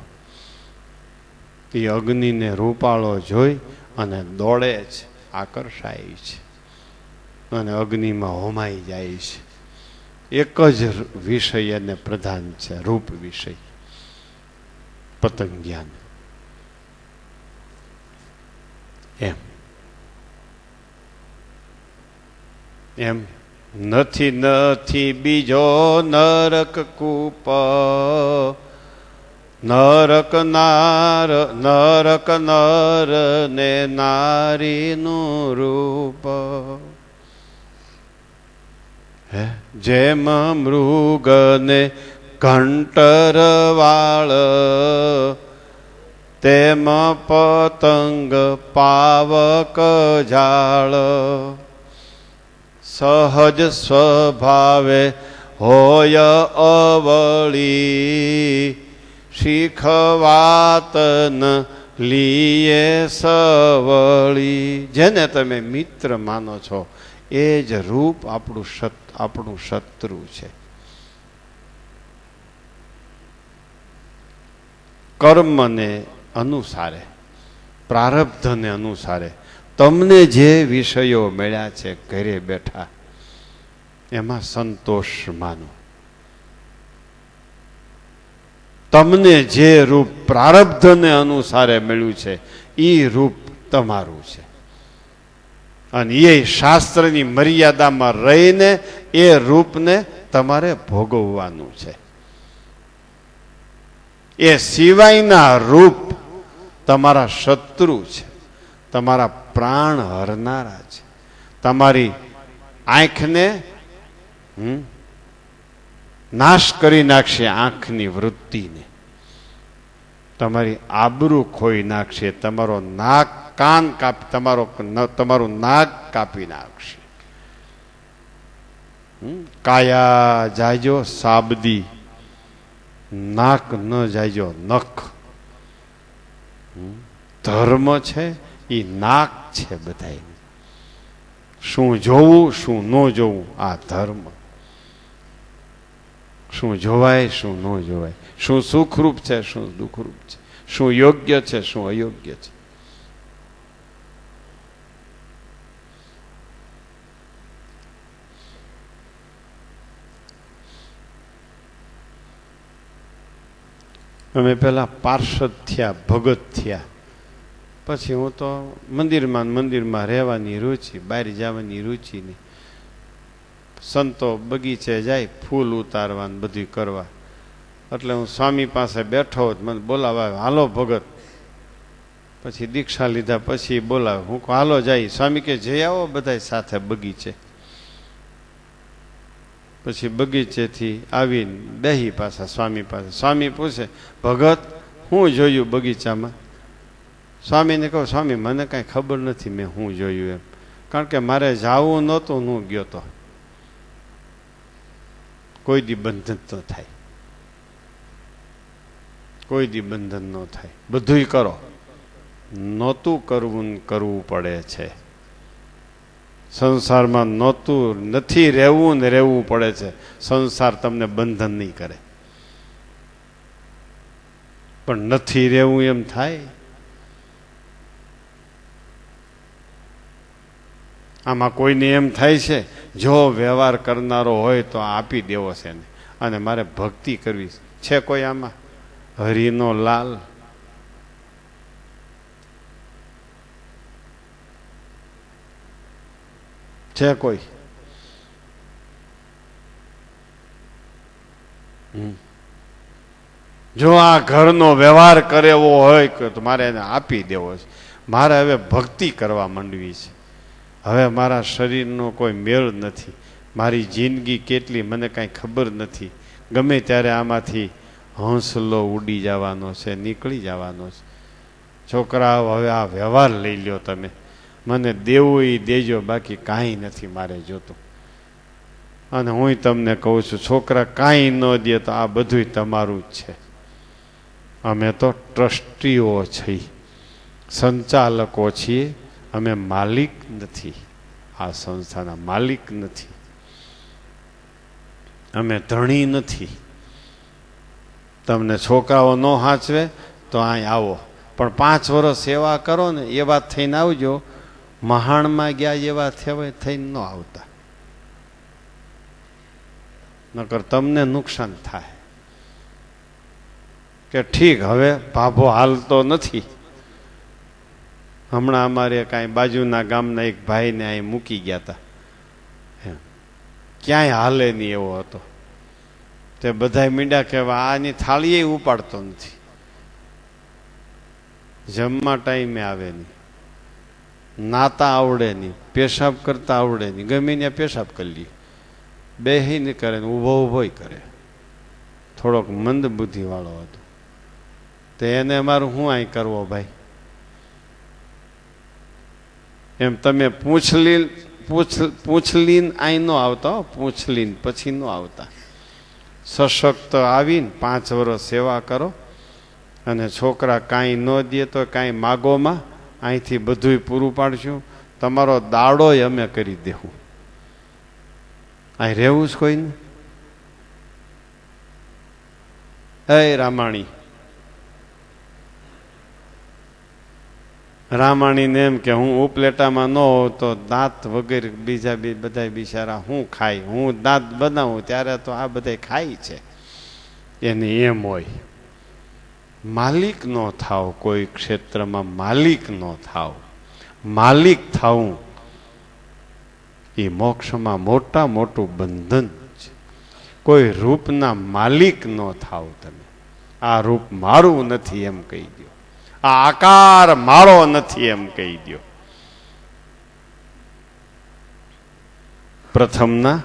એ અગ્નિને રૂપાળો જોઈ અને દોડે છે, આકર્ષાય છે અને અગ્નિમાં હોમાઈ જાય છે. એક જ વિષય એને પ્રધાન છે, રૂપ વિષય, પતંગિયાને. એમ નથી બીજો નરક કૂપ, નરક નર ને નારીનું રૂપ. જેમ મૃગને ઘંટર વાળ, તેમ પતંગ પાવક ઝાડ. સહજ સ્વભાવે હોય અવળી, શીખવાત ન લીએ સવળી. જેને તમે મિત્ર માનો છો એ જ રૂપ આપણું શત્રુ છે. કર્મને અનુસારે, પ્રારબ્ધને અનુસારે તમને જે વિષયો મળ્યા છે ઘરે બેઠા, એમાં સંતોષ માનો. તમને જે રૂપ પ્રારબ્ધને અનુસારે મળ્યું છે એ રૂપ તમારું છે. અને એ શાસ્ત્રની મર્યાદામાં રહીને એ રૂપને તમારે ભોગવવાનું છે. એ સિવાયના રૂપ તમારા શત્રુ છે, તમારા પ્રાણ હરનારા છે. તમારી આંખને નાશ કરી નાખશે, આંખની વૃત્તિને. તમારી આબરૂ ખોઈ નાખશે, તમારો નાક કાન કાપી, તમારું નાક કાપી નાખશે. કાયા જાજો સાબદી, નાક ન જાયજો, નખ. ધર્મ છે એ નાક છે બધાય. શું જોવું શું ન જોવું આ ધર્મ. શું જોવાય શું ન જોવાય, શું સુખરૂપ છે શું દુઃખરૂપ છે, શું યોગ્ય છે શું અયોગ્ય છે. અમે પેલા પાર્ષદ થયા, ભગત થયા, પછી હું તો મંદિરમાં રહેવાની રુચિ, બહાર જવાની રુચિ નહીં. સંતો બગીચે જાય ફૂલ ઉતારવાનું બધું કરવા, એટલે હું સ્વામી પાસે બેઠો હોત, મને બોલાવે હાલો ભગત. પછી દીક્ષા લીધા પછી બોલાવે, હું હાલો જાય. સ્વામી કે જઈ આવો બધા સાથે બગીચે. પછી બગીચેથી આવીને બેહી પાછા સ્વામી પાસે. સ્વામી પૂછે ભગત હું જોયું બગીચામાં? સ્વામીને કહું સ્વામી મને કાંઈ ખબર નથી મેં શું જોયું એમ, કારણ કે મારે જાવું નહોતું, હું ગયો તો. કોઈ દી બંધન ન થાય, કોઈ દી બંધન ન થાય. બધુંય કરો, નહોતું કરવું ને કરવું પડે છે. સંસારમાં નહોતું નથી રહેવું ને રહેવું પડે છે. સંસાર તમને બંધન નહીં કરે, પણ નથી રહેવું એમ થાય. આમાં કોઈને એમ થાય છે જો વ્યવહાર કરનારો હોય તો આપી દેવો છે ને, અને મારે ભક્તિ કરવી છે. કોઈ આમાં હરિનો લાલ? છે કોઈ? જો આ ઘરનો વ્યવહાર કરેવો હોય તો મારે એને આપી દેવો છે. મારે હવે ભક્તિ કરવા માંડવી છે. હવે મારા શરીરનો કોઈ મેળ નથી, મારી જિંદગી કેટલી મને કાંઈ ખબર નથી. ગમે ત્યારે આમાંથી હંસલો ઉડી જવાનો છે, નીકળી જવાનો છે. છોકરાઓ હવે આ વ્યવહાર લઈ લ્યો તમે, મને દેવું એ દેજો, બાકી કાંઈ નથી મારે જોતું. અને હું તમને કહું છું છોકરા કાંઈ ન દે તો આ બધું તમારું જ છે. અમે તો ટ્રસ્ટીઓ છીએ, સંચાલકો છીએ, અમે માલિક નથી, આ સંસ્થાના માલિક નથી, અમે ધણી નથી. તમને છોકરાઓ ન હાચવે તો અહીં આવો, પણ 5 વર્ષ સેવા કરો ને એ વાત થઈને આવજો. મહાણમાં ગયા એવા થઈને ન આવતા, નકર તમને નુકસાન થાય. કે ઠીક હવે ભાભો હાલતો નથી. હમણાં અમારે કાંઈ બાજુના ગામના એક ભાઈને અહીં મૂકી ગયા હતા, ક્યાંય હાલે નહીં એવો હતો. તે બધા મીંડા કહેવા આની થાળીએ ઉપાડતો નથી, જમવા ટાઈમે આવે નહીં, નાતા આવડે નહીં, પેશાબ કરતા આવડે નહીં, ગમે ત્યાં પેશાબ કરી લે, બેહીને કરે ને ઊભો કરે. થોડોક મંદ બુદ્ધિ વાળો હતો. તો એને અમારું શું અહીં કરવો ભાઈ? એમ તમે પૂછલીને અહીં ન આવતા, પૂછલીને પછી ન આવતા. સશક્ત આવીને 5 વર્ષ સેવા કરો, અને છોકરા કાંઈ ન દે તો કાંઈ માગોમાં, અહીંથી બધુંય પૂરું પાડશું. તમારો દાડોય અમે કરી દેવું. અહીં રહેવું જ કોઈને? એ રામાણીને એમ કે હું ઉપલેટામાં ન હોઉં તો દાંત વગેરે બીજા બધા બિચારા હું ખાય, હું દાંત બનાવું ત્યારે તો આ બધા ખાય છે. એને એમ હોય. માલિક ન થાવ, કોઈ ક્ષેત્રમાં માલિક ન થાવ. માલિક થાવું એ મોક્ષમાં મોટું બંધન છે. કોઈ રૂપના માલિક ન થાવ તમે. આ રૂપ મારું નથી એમ કહી દો, આ આકાર મારો નથી એમ કહી દો. પ્રથમના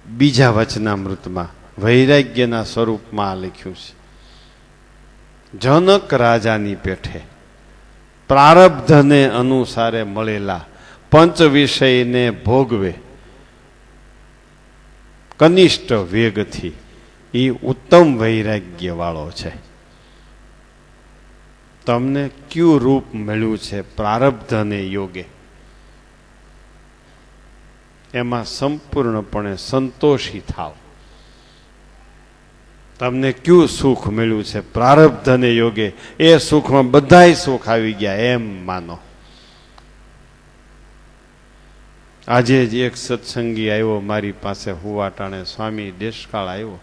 બીજા વચનામૃતમાં વૈરાગ્યના સ્વરૂપમાં લખ્યું છે. જનક રાજાની પેઠે પ્રારબ્ધને અનુસારે મળેલા પંચ વિષયને ભોગવે કનિષ્ઠ વેગથી એ ઉત્તમ વૈરાગ્ય વાળો છે. તમને કયું રૂપ મળ્યું છે પ્રારબ્ધ અને યોગે, એમાં સંપૂર્ણપણે સંતોષી થાવ. તમને કયું સુખ મળ્યું છે પ્રારબ્ધ અને યોગે, એ સુખમાં બધાય સુખ આવી ગયા એમ માનો. આજે જ એક સત્સંગી આવ્યો મારી પાસે હુવાટાણે, સ્વામી દેશકાળ આવ્યો.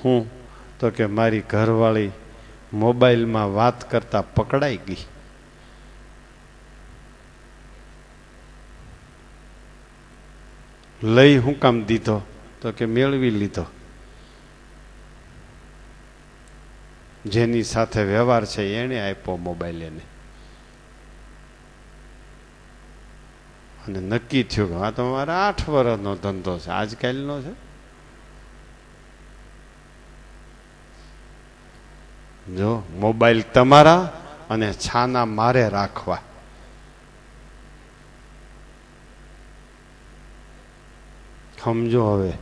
હું તો કે મારી ઘરવાળી મોબાઈલમાં વાત કરતા પકડાઈ ગઈ. લઈ હું કામ દીધો? તો કે મેળવી લીધો. જેની સાથે વ્યવહાર છે એને આપ્યો મોબાઈલ એને. અને નક્કી થયું કે આ તો મારા 8 વર્ષનો ધંધો છે, આજકાલનો છે. જો મોબાઈલ તમારા અને છાના મારે રાખવા. સમજો હવે.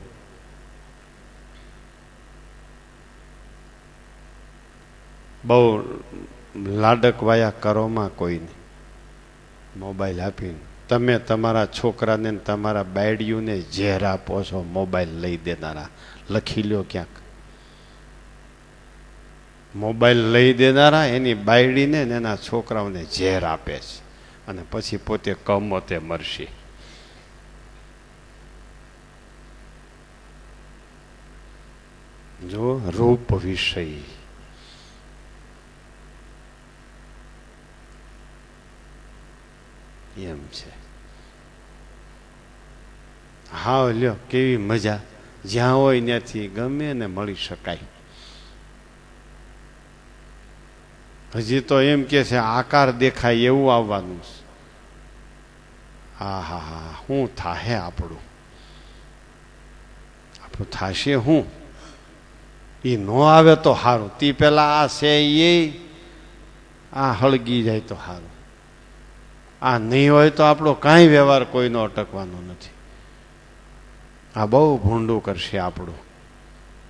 બહુ લાડક વાયા કરોમાં કોઈને મોબાઈલ આપીને તમે તમારા છોકરાને તમારા બાયડીઓને ઝેર આપો છો. મોબાઈલ લઈ દેનારા લખી લ્યો ક્યાંક. મોબાઈલ લઈ દેનારા એની બાયડીને એના છોકરાઓને ઝેર આપે છે અને પછી પોતે કમોતે મરશે. જો રૂપ વિષય એમ છે. હા લ્યો કેવી મજા, જ્યાં હોય ત્યાંથી ગમે ને મળી શકાય. હજી તો એમ કે છે આકાર દેખાય એવું આવવાનું છે. હા હા હા, શું થાહે આપણું થાશે હું? એ ન આવે તો સારું. તી પેલા આ છે એ આ હળગી જાય તો સારું. આ નહીં હોય તો આપણો કાંઈ વ્યવહાર કોઈનો અટકવાનો નથી. આ બહુ ભૂંડું કરશે આપણું.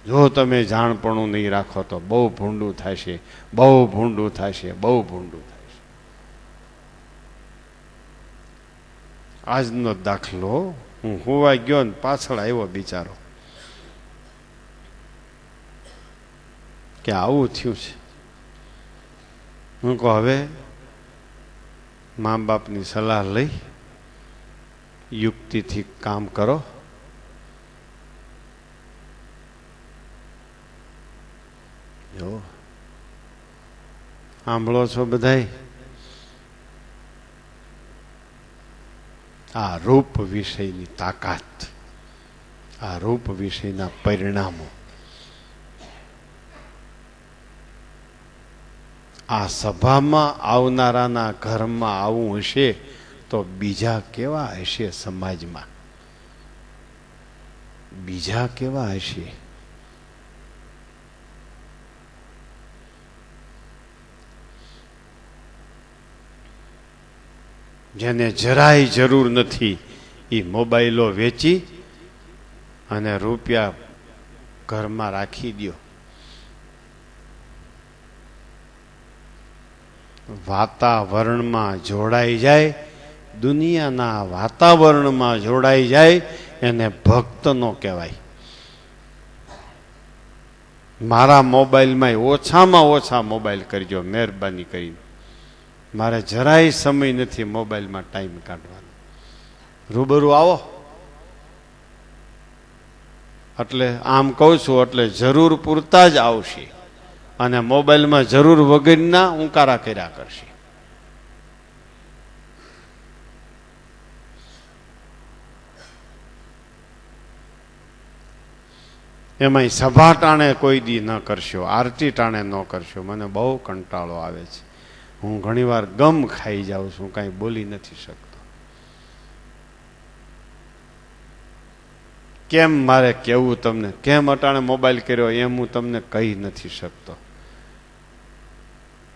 જો તમે જાણપણું નહીં રાખો તો બહુ ભૂંડું થશે, બહુ ભૂંડું થશે, બહુ ભૂંડું થશે. આજનો દાખલો, હું હોવા ગયો ને પાછળ આવ્યો બિચારો કે આવું થયું છે. હું કહું હવે મા બાપની સલાહ લઈ યુક્તિથી કામ કરો. જો સાંભળો છો બધાય? આ રૂપ વિષયની તાકાત, આ રૂપ વિષયના પરિણામો, આ સભામાં આવનારાના ઘરમાં આવું હશે તો બીજા કેવા હશે? સમાજમાં બીજા કેવા હશે? જેને જરાય જરૂર નથી એ મોબાઈલો વેચી અને રૂપિયા ઘરમાં રાખી દો. વાતાવરણમાં જોડાઈ જાય, દુનિયાના વાતાવરણમાં જોડાઈ જાય, એને ભક્ત નો કહેવાય. મારા મોબાઈલમાં ઓછામાં ઓછા મોબાઈલ કરજો મહેરબાની કરીને. મારે જરાય સમય નથી મોબાઈલમાં ટાઈમ કાઢવાનો. રૂબરૂ આવો એટલે આમ કહું છું એટલે જરૂર પૂરતા જ આવશે અને મોબાઈલમાં જરૂર વગરના ઉંકારા કર્યા કરશે. એમાંય સભા ટાણે કોઈ દી ન કરશો, આરતી ટાણે ન કરશો. મને બહુ કંટાળો આવે છે. હું ઘણીવાર ગમ ખાઈ જાઉં છું, કાંઈ બોલી નથી શકતો. કેમ મારે કેવું તમને? કેમ અટાણે મોબાઈલ કર્યો એમ હું તમને કહી નથી શકતો.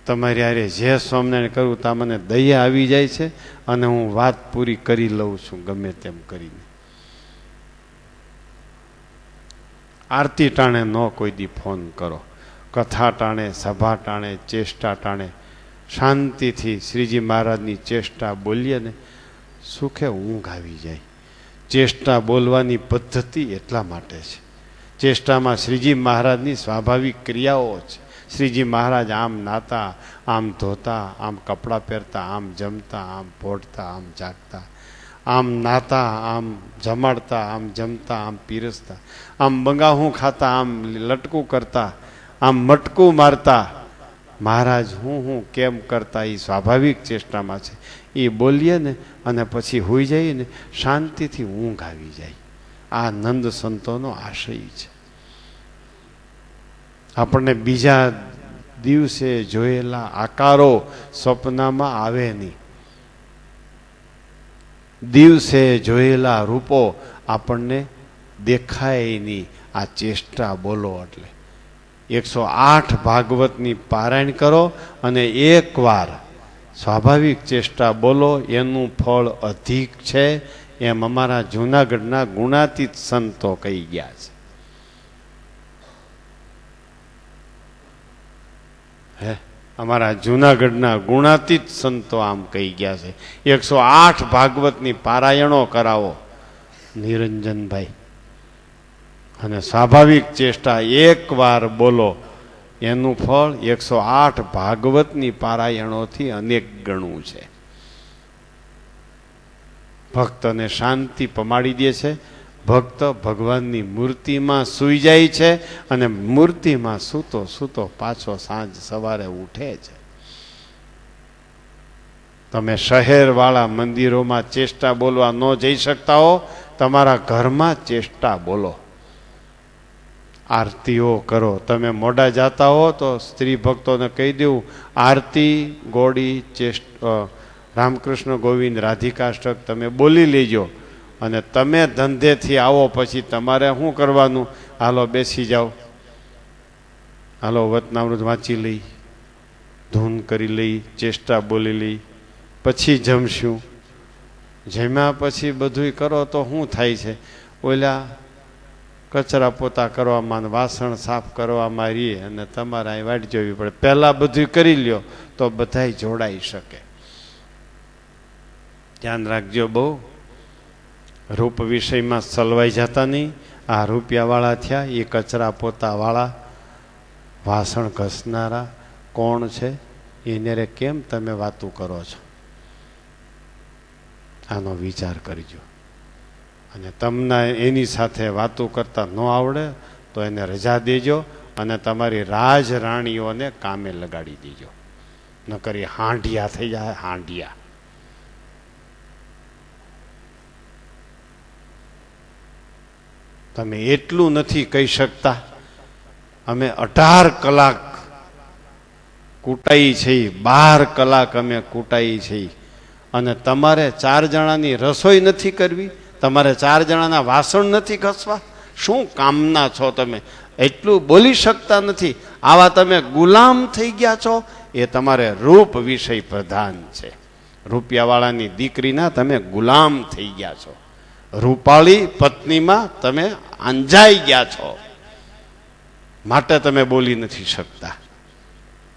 તમારી હારે જે સ્વામિનારાયણ કરું તા મને દયા આવી જાય છે અને હું વાત પૂરી કરી લઉં છું ગમે તેમ કરીને. આરતી ટાણે ન કોઈ દી ફોન કરો, કથા ટાણે, સભા ટાણે, ચેષ્ટા ટાણે શાંતિથી શ્રીજી મહારાજની ચેષ્ટા બોલીએ ને સુખે ઊંઘ આવી જાય. ચેષ્ટા બોલવાની પદ્ધતિ એટલા માટે છે. ચેષ્ટામાં શ્રીજી મહારાજની સ્વાભાવિક ક્રિયાઓ છે. શ્રીજી મહારાજ આમ નાતા, આમ ધોતા, આમ કપડાં પહેરતા, આમ જમતા, આમ પોઢતા, આમ જાગતા, આમ નાતા, આમ જમાડતા, આમ જમતા, આમ પીરસતા, આમ બંગાહું ખાતા, આમ લટકું કરતા, આમ મટકું મારતા. મહારાજ હું કેમ કરતા એ સ્વાભાવિક ચેષ્ટામાં છે. એ બોલીએ ને અને પછી હોઈ જઈએ ને શાંતિથી ઊંઘ આવી જાય. આ નંદ સંતોનો આશય છે. આપણને બીજા દિવસે જોયેલા આકારો સ્વપ્નમાં આવે નહીં. દિવસે જોયેલા રૂપો આપણને દેખાય નહીં. આ ચેષ્ટા બોલો એટલે 108 ભાગવતની પારાયણ કરો અને એકવાર સ્વાભાવિક ચેષ્ટા બોલો, એનું ફળ અધિક છે એમ અમારા જૂનાગઢના ગુણાતીત સંતો કહી ગયા છે. અમારા જૂનાગઢના ગુણાતીત સંતો આમ કહી ગયા છે. 108 ભાગવતની પારાયણો કરાવો નિરંજનભાઈ, અને સ્વાભાવિક ચેષ્ટા એકવાર બોલો, એનું ફળ 108 ભાગવતની પારાયણોથી અનેક ગણું છે. ભક્તને શાંતિ પમાડી દે છે. ભક્ત ભગવાનની મૂર્તિમાં સૂઈ જાય છે અને મૂર્તિમાં સૂતો સૂતો પાછો સાંજ સવારે ઉઠે છે. તમે શહેરવાળા મંદિરોમાં ચેષ્ટા બોલવા ન જઈ શકતા હો, તમારા ઘરમાં ચેષ્ટા બોલો, આરતીઓ કરો. તમે મોડા જાતા હો તો સ્ત્રી ભક્તોને કહી દેવું, આરતી, ગોળી, રામકૃષ્ણ ગોવિંદ, રાધિકાષ્ટક તમે બોલી લેજો. અને તમે ધંધેથી આવો પછી તમારે શું કરવાનું? હાલો બેસી જાઓ, હાલો વતનામૃત વાંચી લઈ, ધૂન કરી લઈ, ચેષ્ટા બોલી લઈ, પછી જમશું. જમ્યા પછી બધું કરો તો શું થાય છે? ઓલા કચરા પોતા કરવામાં, વાસણ સાફ કરવામાં રહીએ અને તમારે અહીં વાટ જોવી પડે. પહેલાં બધું કરી લ્યો તો બધાય જોડાઈ શકે. ધ્યાન રાખજો બહુ. રૂપ વિષયમાં સલવાઈ જતા નહીં. આ રૂપિયાવાળા થયા, એ કચરા પોતાવાળા, વાસણ ઘસનારા કોણ છે? એને કેમ તમે વાતું કરો છો? આનો વિચાર કરજો. અને તમને એની સાથે વાતો કરતા ન આવડે તો એને રજા દેજો અને તમારી રાજ રાણીઓને કામે લગાડી દેજો. નકર એ હાંડિયા થઈ જાય. હાંડિયા તમે એટલું નથી કહી શકતા, અમે 18 કલાક કૂટાઈ છે, 12 કલાક અમે કૂટાઈ છે, અને તમારે 4 જણાની રસોઈ નથી કરવી, તમારે 4 જણાના વાસણ નથી ઘસવા? શું કામના છો તમે? એટલું બોલી શકતા નથી. આવા તમે ગુલામ થઈ ગયા છો. એ તમારે રૂપ વિષય પ્રધાન છે. રૂપિયાવાળાની દીકરીના તમે ગુલામ થઈ ગયા છો. રૂપાળી પત્નીમાં તમે આંજાઈ ગયા છો, માટે તમે બોલી નથી શકતા.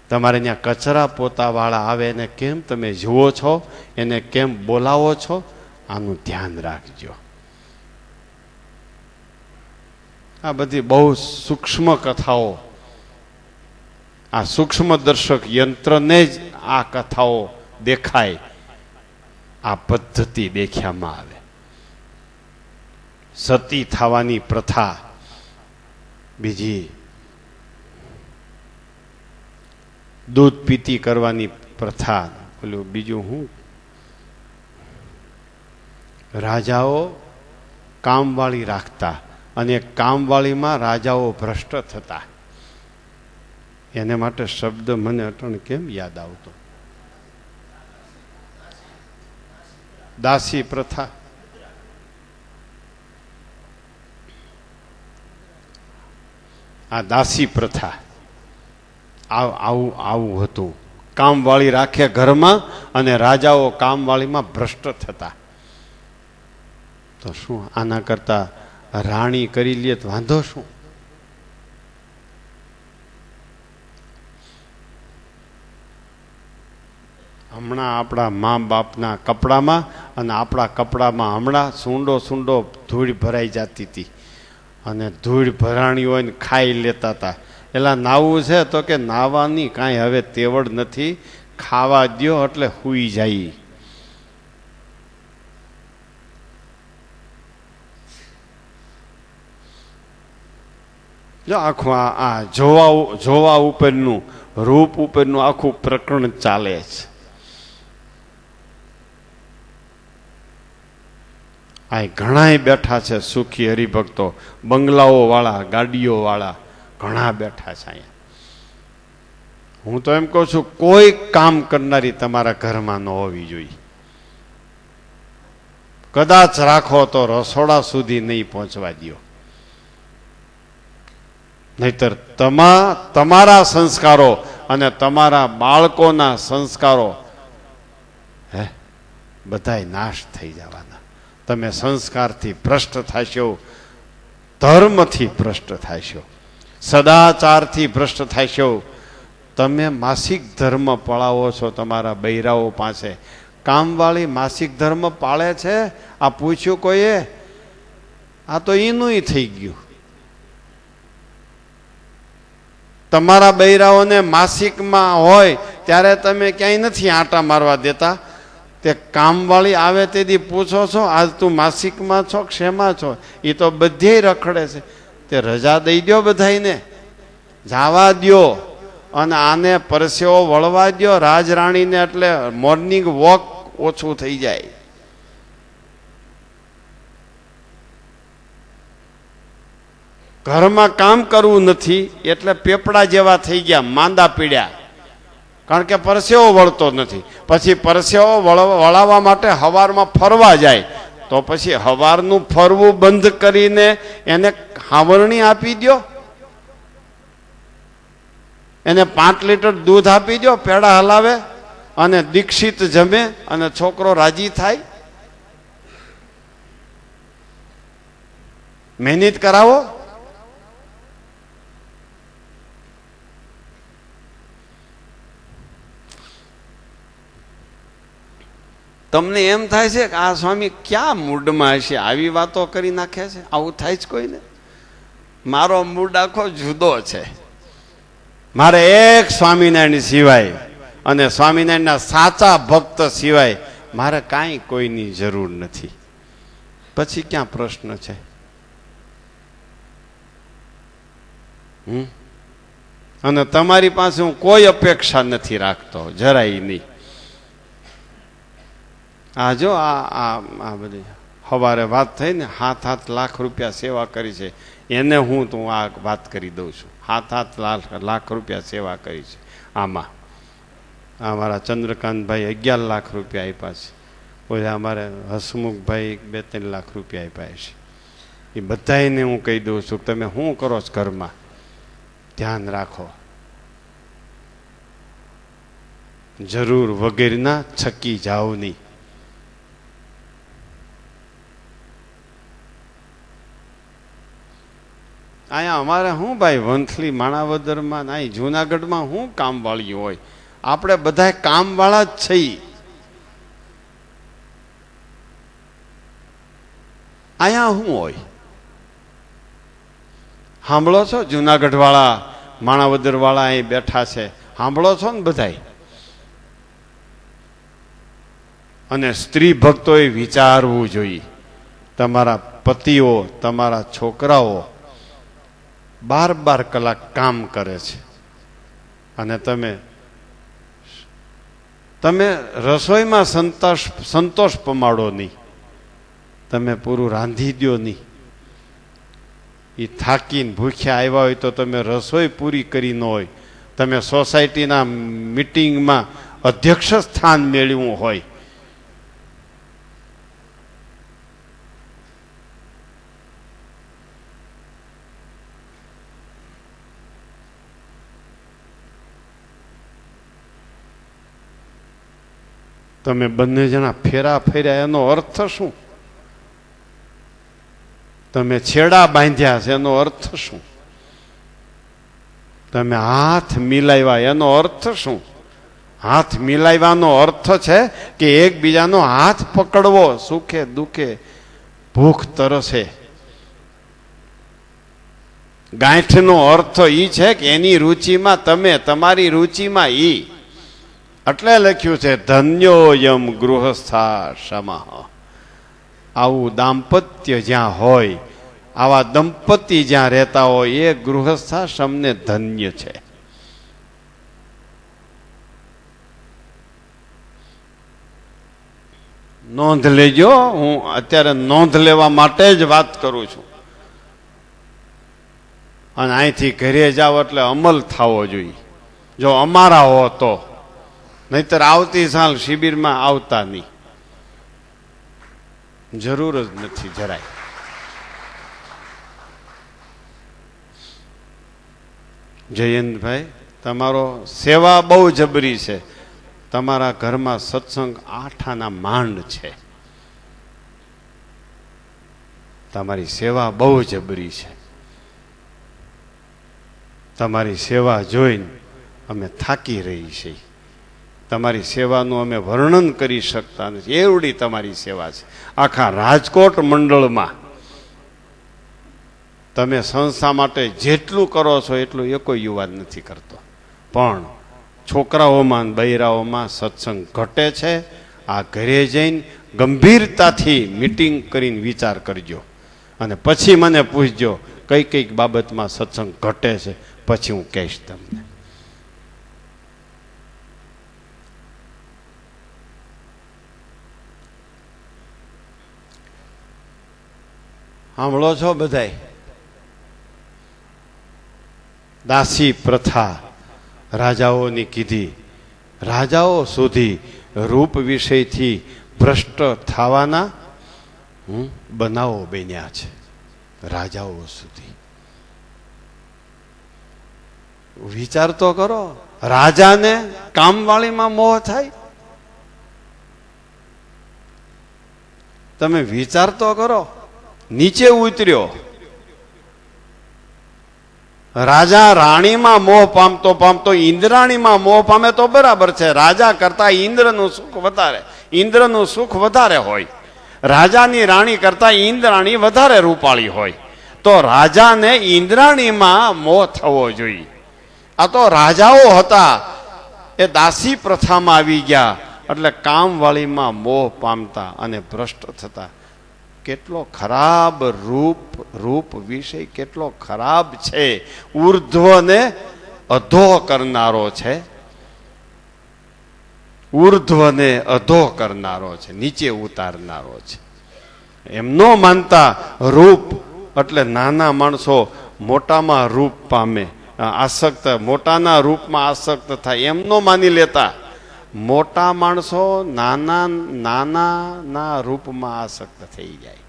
તમારે ત્યાં કચરા પોતાવાળા આવે એને કેમ તમે જુઓ છો? એને કેમ બોલાવો છો? આનું ધ્યાન રાખજો. આ બધી બહુ સૂક્ષ્મ કથાઓ, આ સૂક્ષ્મ દર્શક યંત્રને જ આ કથાઓ દેખાય, આ પદ્ધતિ દેખ્યામાં આવે. સતી થવાની પ્રથા બીજી, દૂધ પીતી કરવાની પ્રથા, પેલું બીજું હું, રાજાઓ કામવાળી રાખતા અને કામવાળીમાં રાજાઓ ભ્રષ્ટ થતા. એને માટે શબ્દ મને અટણ કેમ યાદ આવતો? દાસી પ્રથા. આ દાસી પ્રથા આવું હતું. કામવાળી રાખે ઘરમાં અને રાજાઓ કામવાળીમાં ભ્રષ્ટ થતા. તો શું આના કરતા રાણી કરી લે તો વાંધો શું? હમણાં આપણા મા બાપના કપડામાં અને આપણા કપડામાં હમણાં સૂંડો ધૂળ ભરાઈ જતી હતી અને ધૂળ ભરાણી હોય ને ખાઈ લેતા હતા. એલા નાવું છે તો કે નાવાની કાંઈ હવે તેવડ નથી, ખાવા દ્યો એટલે સૂઈ જાય. જો આખું આ જોવા ઉપરનું, રૂપ ઉપરનું આખું પ્રકરણ ચાલે છે. આ ઘણાય બેઠા છે સુખી હરિભક્તો, બંગલાઓ વાળા, ગાડીઓ વાળા ઘણા બેઠા છે અહીંયા. હું તો એમ કહું છું, કોઈ કામ કરનારી તમારા ઘરમાં ન હોવી જોઈએ. કદાચ રાખો તો રસોડા સુધી નહીં પહોંચવા દો, નહીતર તમારા સંસ્કારો અને તમારા બાળકોના સંસ્કારો બધાય નાશ થઈ જવાના. તમે સંસ્કારથી ભ્રષ્ટ થશો, ધર્મથી ભ્રષ્ટ થશો, સદાચારથી ભ્રષ્ટ થશો. તમે માસિક ધર્મ પળાવો છો તમારા બૈરાઓ પાસે. કામવાળી માસિક ધર્મ પાળે છે? આ પૂછ્યું કોઈએ? આ તો એનું થઈ ગયું. તમારા બૈરાઓને માસિકમાં હોય ત્યારે તમે ક્યાંય નથી આંટા મારવા દેતા. તે કામવાળી આવે તેથી પૂછો છો આજ તું માસિકમાં છો કે શેમાં છો? એ તો બધે રખડે છે. તે રજા દઈ દો બધાને, જવા દો અને આને પરસેવો વળવા દો રાજરાણીને, એટલે મોર્નિંગ વોક ઓછું થઈ જાય. ઘરમાં કામ કરવું નથી એટલે પેપડા જેવા થઈ ગયા, માંદા પીડ્યા, કારણ કે પરસેવો વળતો નથી. પછી પરસેવો વળાવવા માટે હવારમાં ફરવા જાય તો પછી હવારનું ફરવું બંધ કરીને એને હાવરણી આપી દો, એને 5 લીટર દૂધ આપી દો, પેડા હલાવે અને દીક્ષિત જમે અને છોકરો રાજી થાય. મહેનત કરાવો. તમને એમ થાય છે કે આ સ્વામી ક્યાં મૂડમાં હશે, આવી વાતો કરી નાખે છે? આવું થાય જ કોઈને? મારો મૂડ આખો જુદો છે. મારે એક સ્વામિનારાયણ સિવાય અને સ્વામિનારાયણના સાચા ભક્ત સિવાય મારે કાંઈ કોઈની જરૂર નથી. પછી ક્યાં પ્રશ્ન છે? અને તમારી પાસે હું કોઈ અપેક્ષા નથી રાખતો, જરાય નહીં. આ જો આ બધી સવારે વાત થઈ ને, 7 લાખ રૂપિયા સેવા કરી છે, એને હું તો આ વાત કરી દઉં છું. 7 લાખ રૂપિયા સેવા કરી છે. આમાં અમારા ચંદ્રકાંતભાઈ 11 લાખ રૂપિયા આપ્યા છે. ઓલા અમારે હસમુખભાઈ 2-3 લાખ રૂપિયા આપ્યા છે. એ બધાને હું કહી દઉં છું તમે શું કરો છો ઘરમાં, ધ્યાન રાખો. જરૂર વગેરેના છકી જાઓ નહીં. અહીંયા અમારે શું ભાઈ, વંથલી માણાવદરમાં અહીં જુનાગઢમાં શું કામવાળી હોય? આપણે બધા કામવાળા જ છીએ. અહીંયા શું હોય? સાંભળો છો? જુનાગઢ વાળા, માણાવદર વાળા અહીં બેઠા છે, સાંભળો છો ને બધાય? અને સ્ત્રી ભક્તોએ વિચારવું જોઈએ. તમારા પતિઓ, તમારા છોકરાઓ 12 કલાક કામ કરે છે અને તમે રસોઈમાં સંતોષ પમાડો નહીં, તમે પૂરું રાંધી દો નહીં. એ થાકીને ભૂખ્યા આવ્યા હોય તો તમે રસોઈ પૂરી કરી ન હોય, તમે સોસાયટીના મિટિંગમાં અધ્યક્ષ સ્થાન મેળવ્યું હોય, તમે બંને જણા ફેરા ફેર્યા એનો અર્થ શું? તમે છેડા બાંધ્યા છે એનો અર્થ શું? તમે હાથ મિલાવ્યા એનો અર્થ શું? હાથ મિલાવવાનો અર્થ છે કે એકબીજાનો હાથ પકડવો, સુખે દુઃખે, ભૂખ તરસે. ગાંઠનો અર્થ ઈ છે કે એની રુચિમાં તમે, તમારી રુચિમાં ઈ. એટલે લખ્યું છે ધન્યોયમ ગૃહસ્થાશ્રમઃ. આવું દાંપત્ય જ્યાં હોય, આવા દંપતી જ્યાં રહેતા હોય એ ગૃહસ્થાશ્રમને ધન્ય છે. નોંધ લેજો, હું અત્યારે નોંધ લેવા માટે જ વાત કરું છું. અને અહીંથી ઘરે જાઓ એટલે અમલ થવો જોઈએ. જો અમારા હો તો, નહીતર આવતી સાલ શિબિરમાં આવતા નહીં. જરૂર જ નથી જરાય. જયંતભાઈ, તમારો સેવા બહુ જબરી છે. તમારા ઘરમાં સત્સંગ 8 આના માંડ છે. તમારી સેવા બહુ જબરી છે. તમારી સેવા જોઈને અમે થાકી રહી છીએ. તમારી સેવાનું અમે વર્ણન કરી શકતા નથી, એવડી તમારી સેવા છે. આખા રાજકોટ મંડળમાં તમે સંસ્થા માટે જેટલું કરો છો એટલું એ કોઈ યુવાન નથી કરતો. પણ છોકરાઓમાં બૈરાઓમાં સત્સંગ ઘટે છે. આ ઘરે જઈને ગંભીરતાથી મીટિંગ કરીને વિચાર કરજો અને પછી મને પૂછજો કઈ કઈ બાબતમાં સત્સંગ ઘટે છે, પછી હું કહીશ તમને. સાંભળો છો બધાય? દાસી પ્રથા રાજાઓની કીધી. રાજાઓ સુધી રૂપ વિષયથી ભ્રષ્ટ થવાના બનાવો બન્યા છે. રાજાઓ સુધી વિચાર તો કરો. રાજાને કામવાળીમાં મોહ થાય? તમે વિચાર તો કરો. નીચે ઉતર્યો, રાજા રાણીમાં મોહ પામતો પામતો ઇન્દ્રાણીમાં મોહ પામે તો બરાબર છે. રાજા કરતા ઇન્દ્રનું સુખ વધારે, ઇન્દ્રનું સુખ વધારે હોય. રાજાની રાણી કરતા ઇન્દ્રાણી વધારે રૂપાળી હોય. તો રાજાને ઇન્દ્રાણીમાં મોહ થવો જોઈએ. આ તો રાજાઓ હતા એ દાસી પ્રથામાં આવી ગયા એટલે કામવાળીમાં મોહ પામતા અને ભ્રષ્ટ થતા. કેટલો ખરાબ રૂપ વિષય કેટલો ખરાબ છે. ઉર્ધ્વને અધો કરનારો છે. ઉર્ધ્વને અધો કરનારો છે, નીચે ઉતારનારો છે. એમ ન માનતા રૂપ એટલે નાના માણસો મોટામાં રૂપ પામે, આસક્ત, મોટાના રૂપમાં આસક્ત થાય, એમ ન માની લેતા. મોટા માણસો નાના રૂપમાં આસક્ત થઈ જાય.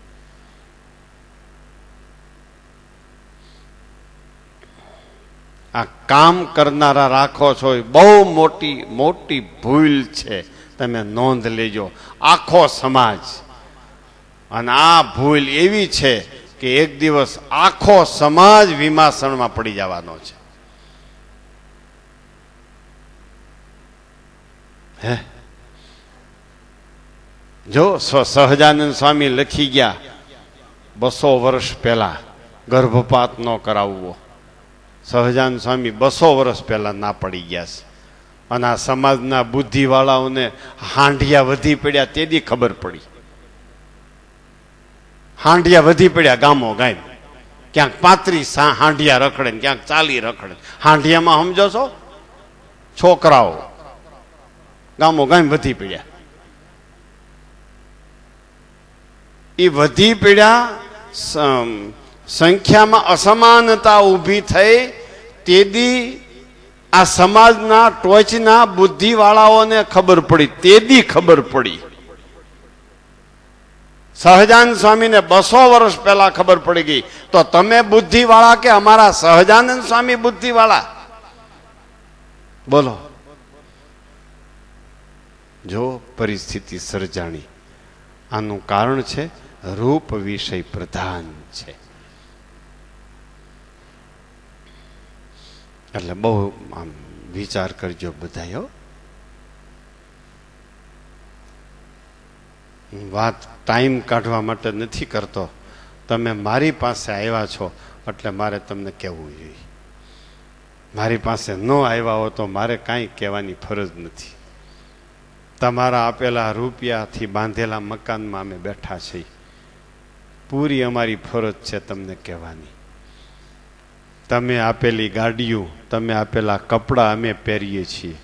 આ કામ કરનારા રાખો છો એ બહુ મોટી ભૂલ છે. તમે નોંધ લેજો, આખો સમાજ. અને આ ભૂલ એવી છે કે એક દિવસ આખો સમાજ વિમાસણમાં પડી જવાનો છે. હે, જો સહજાનંદ સ્વામી લખી ગયા 200 વર્ષ પહેલા ગર્ભપાત ન કરાવવો. સહજાનંદ સ્વામી 200 વર્ષ પહેલા ના પડી ગયા છે. અને આ સમાજના બુદ્ધિવાળાઓને હાંડિયા વધી પડ્યા તેથી ખબર પડી. હાંડિયા વધી પડ્યા ગામો ગામ. ક્યાંક 35 હાંડિયા રખડે, ક્યાંક 40 રખડે. હાંડિયામાં સમજો છો? છોકરાઓ. ગામો ગામ વધી પડ્યા. એ વધી પડ્યા, સંખ્યામાં અસમાનતા ઊભી થઈ. તેદી આ સમાજના ટોચના બુદ્ધિવાળાઓને ખબર પડી. તેદી ખબર પડી. સહજાનંદ સ્વામીને 200 વર્ષ પહેલા ખબર પડી ગઈ. તો તમે બુદ્ધિવાળા કે અમારા સહજાનંદ સ્વામી બુદ્ધિવાળા? બોલો. જો પરિસ્થિતિ સર્જાણી. આનું કારણ છે રૂપ વિષય પ્રધાન છે. એટલે બહુ આમ વિચાર કરજો બધાયો. વાત ટાઈમ કાઢવા માટે નથી કરતો. તમે મારી પાસે આવ્યા છો એટલે મારે તમને કહેવું જોઈએ. મારી પાસે ન આવ્યા હો તો મારે કાંઈ કહેવાની ફરજ નથી. તમારા આપેલા રૂપિયાથી બાંધેલા મકાનમાં અમે બેઠા છીએ. પૂરી અમારી ફરજ છે તમને કહેવાની. તમે આપેલી ગાડીઓ, તમે આપેલા કપડાં અમે પહેરીએ છીએ.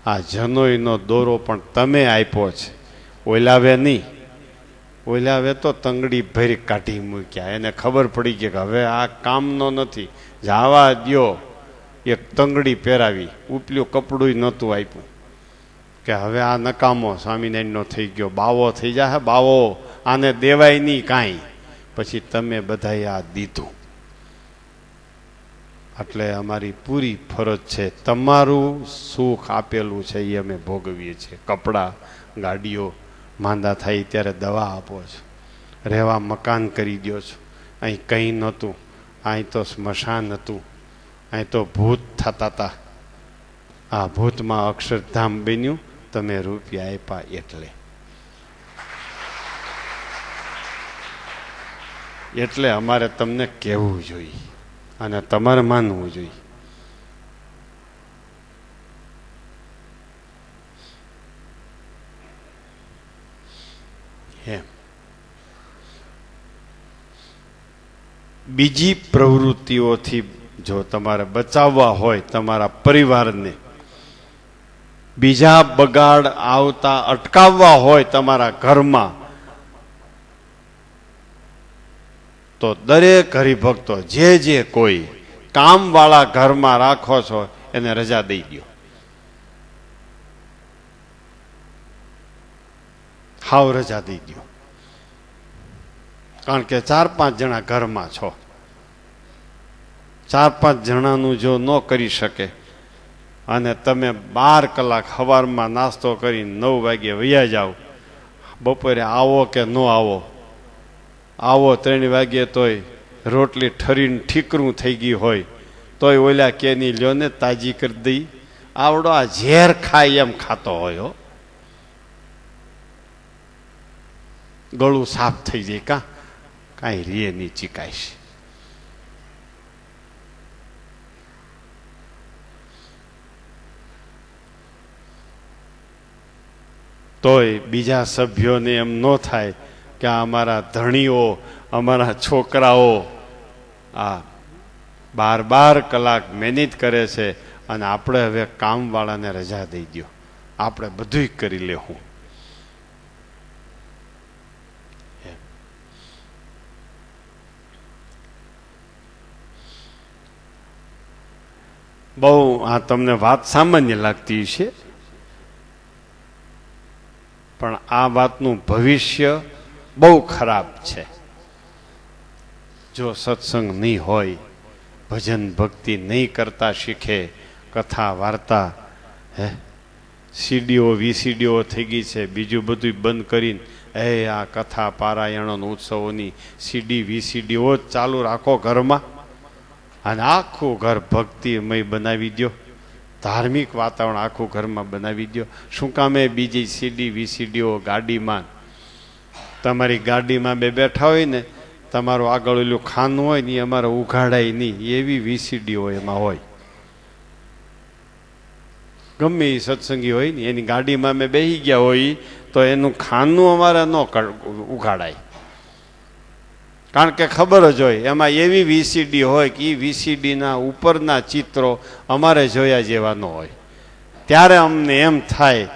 આ જનોઈનો દોરો પણ તમે આપ્યો છે. ઓલાવે નહીં. ઓલાવે તો તંગડી ભરી કાઢી મૂક્યા. એને ખબર પડી કે હવે આ કામનો નથી, જવા દ્યો. એક તંગડી પહેરાવી, ઉપલું કપડું નહોતું આપ્યું કે હવે આ નકામો સ્વામિનારાયણનો થઈ ગયો, બાવો થઈ જાય. બાવો આને દેવાય નહીં કાંઈ. પછી તમે બધાએ આ દીધું. એટલે અમારી પૂરી ફરજ છે. તમારું સુખ આપેલું છે એ અમે ભોગવીએ છીએ. કપડાં, ગાડીઓ, માંદા થાય ત્યારે દવા આપો છો, રહેવા મકાન કરી દો છો. અહીં કંઈ નહોતું, અહીં તો સ્મશાન હતું, અહીં તો ભૂત થતા હતા. આ ભૂતમાં અક્ષરધામ બન્યું. તમે રૂપિયા આપ્યા એટલે અમારે તમને કહેવું જોઈએ અને તમારે માનવું જોઈએ. બીજી પ્રવૃત્તિઓથી જો તમારે બચાવવા હોય તમારા પરિવારને, બીજા બગાડ આવતા અટકાવવા હોય તમારા ઘરમાં, તો દરેક હરિભક્તો જે કોઈ કામવાળા ઘરમાં રાખો છો એને રજા દઈ દો. હાવ રજા દઈ દો. કારણ કે 4-5 જણા ઘરમાં છો. 4-5 જણાનું જો ન કરી શકે અને તમે 12 કલાક સવારમાં નાસ્તો કરી 9 વાગે વયા જાઓ, બપોરે આવો કે ન આવો 3 વાગે તોય રોટલી ઠરીને ઠીકરું થઈ ગઈ હોય તોય ઓલા કેની લ્યો ને તાજી કરી દઈ. આવડો આ ઝેર ખાય એમ ખાતો હોય. ગળું સાફ થઈ જાય. કાંઈ રે ની ચીકાઈશ. તોય બીજા સભ્યોને એમ ન થાય કે અમારા ધણીઓ, અમારા છોકરાઓ આ 12 કલાક મહેનત કરે છે અને આપણે હવે કામવાળાને રજા દઈ દો, આપણે બધું કરી લેવું. બહુ આ તમને વાત સામાન્ય લાગતી છે, પણ આ વાતનું ભવિષ્ય બહુ ખરાબ છે. જો સત્સંગ નહીં હોય, ભજન ભક્તિ નહીં કરતા શીખે, કથા વાર્તા, સીડીઓ વીસીડીઓ થઈ ગઈ છે, બીજું બધું બંધ કરીને આ કથા પારાયણો ઉત્સવોની સીડી વીસીડીઓ જ ચાલુ રાખો ઘરમાં અને આખું ઘર ભક્તિમય બનાવી દો. ધાર્મિક વાતાવરણ આખું ઘરમાં બનાવી દો. શું કામે બીજી સીડી વીસીડીઓ ગાડીમાં, તમારી ગાડીમાં બેઠા હોય ને, તમારું આગળ ઓલું ખાનું હોય ને અમારે ઉઘાડાય નહીં એવી વીસીડીઓ એમાં હોય. ગમે એ સત્સંગી હોય ને એની ગાડીમાં અમે બેસી ગયા હોય તો એનું ખાનું અમારે ન ઉઘાડાય. કારણ કે ખબર જ હોય એમાં એવી વીસીડી હોય કે એ વીસીડીના ઉપરના ચિત્રો અમારે જોયા જેવા ન હોય. ત્યારે અમને એમ થાય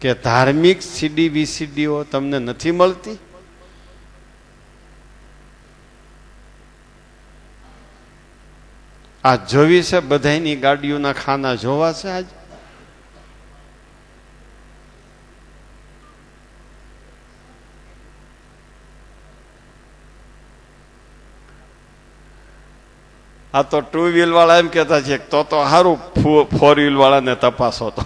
કે ધાર્મિક સીડી વીસીડીઓ તમને નથી મળતી. આ જોવી છે બધાની ગાડીઓના ખાના જોવા છે. આજ આ તો 2 વ્હીલ વાળા એમ કેતા છે તો સારું 4 વ્હીલ વાળાને તપાસો તો.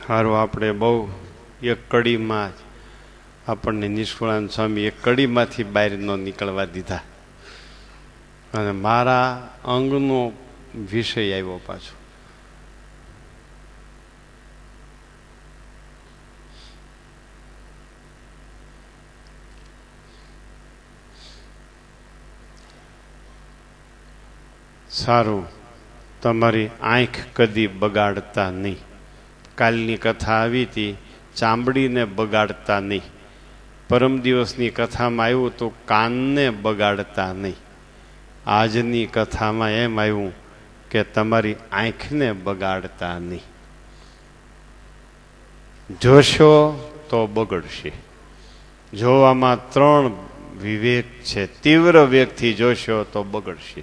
સારું, આપણે બહુ એક કડીમાં આપણને નિષ્કુળાનંદ સ્વામી એક કડીમાંથી બહાર ન નીકળવા દીધા અને મારા અંગનો વિષય આવ્યો પાછો. સારું, તમારી આંખ કદી બગાડતા નહીં. કાલની કથા આવી હતી, ચામડીને બગાડતા નહીં. પરમ દિવસની કથામાં આવ્યું તો કાનને બગાડતા નહીં. આજની કથામાં એમ આવ્યું કે તમારી આંખને બગાડતા નહીં. જોશો તો બગડશે. જોવામાં 3 વિવેક છે. તીવ્ર વેગથી જોશો તો બગડશે,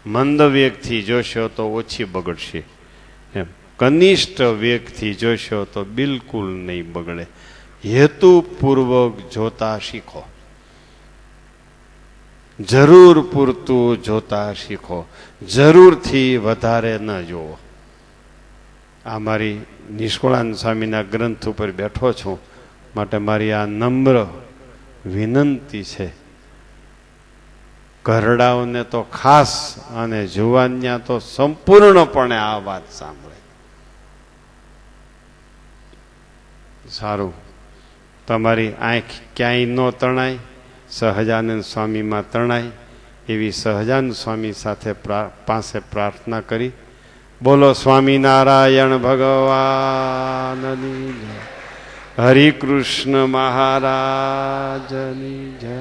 મંદ વેગથી જોશો તો ઓછી બગડશે, એમ કનિષ્ઠ વેગથી જોશો તો બિલકુલ નહીં બગડે. હેતુપૂર્વક જોતા શીખો, જરૂર પૂરતું જોતા શીખો, જરૂરથી વધારે ન જુઓ. આ મારી નિષ્કુળાનંદ સ્વામીના ગ્રંથ ઉપર બેઠો છું, માટે મારી આ નમ્ર વિનંતી છે. ઘરડાઓને તો ખાસ અને જુવાનિયા તો સંપૂર્ણપણે આ વાત સાંભળે. સારું, તમારી આંખ ક્યાંય ન તણાય, સહજાનંદ સ્વામીમાં તણાય એવી સહજાનંદ સ્વામી પાસે પ્રાર્થના કરી. બોલો સ્વામિનારાયણ ભગવાનની જય, હરિ કૃષ્ણ મહારાજની જય.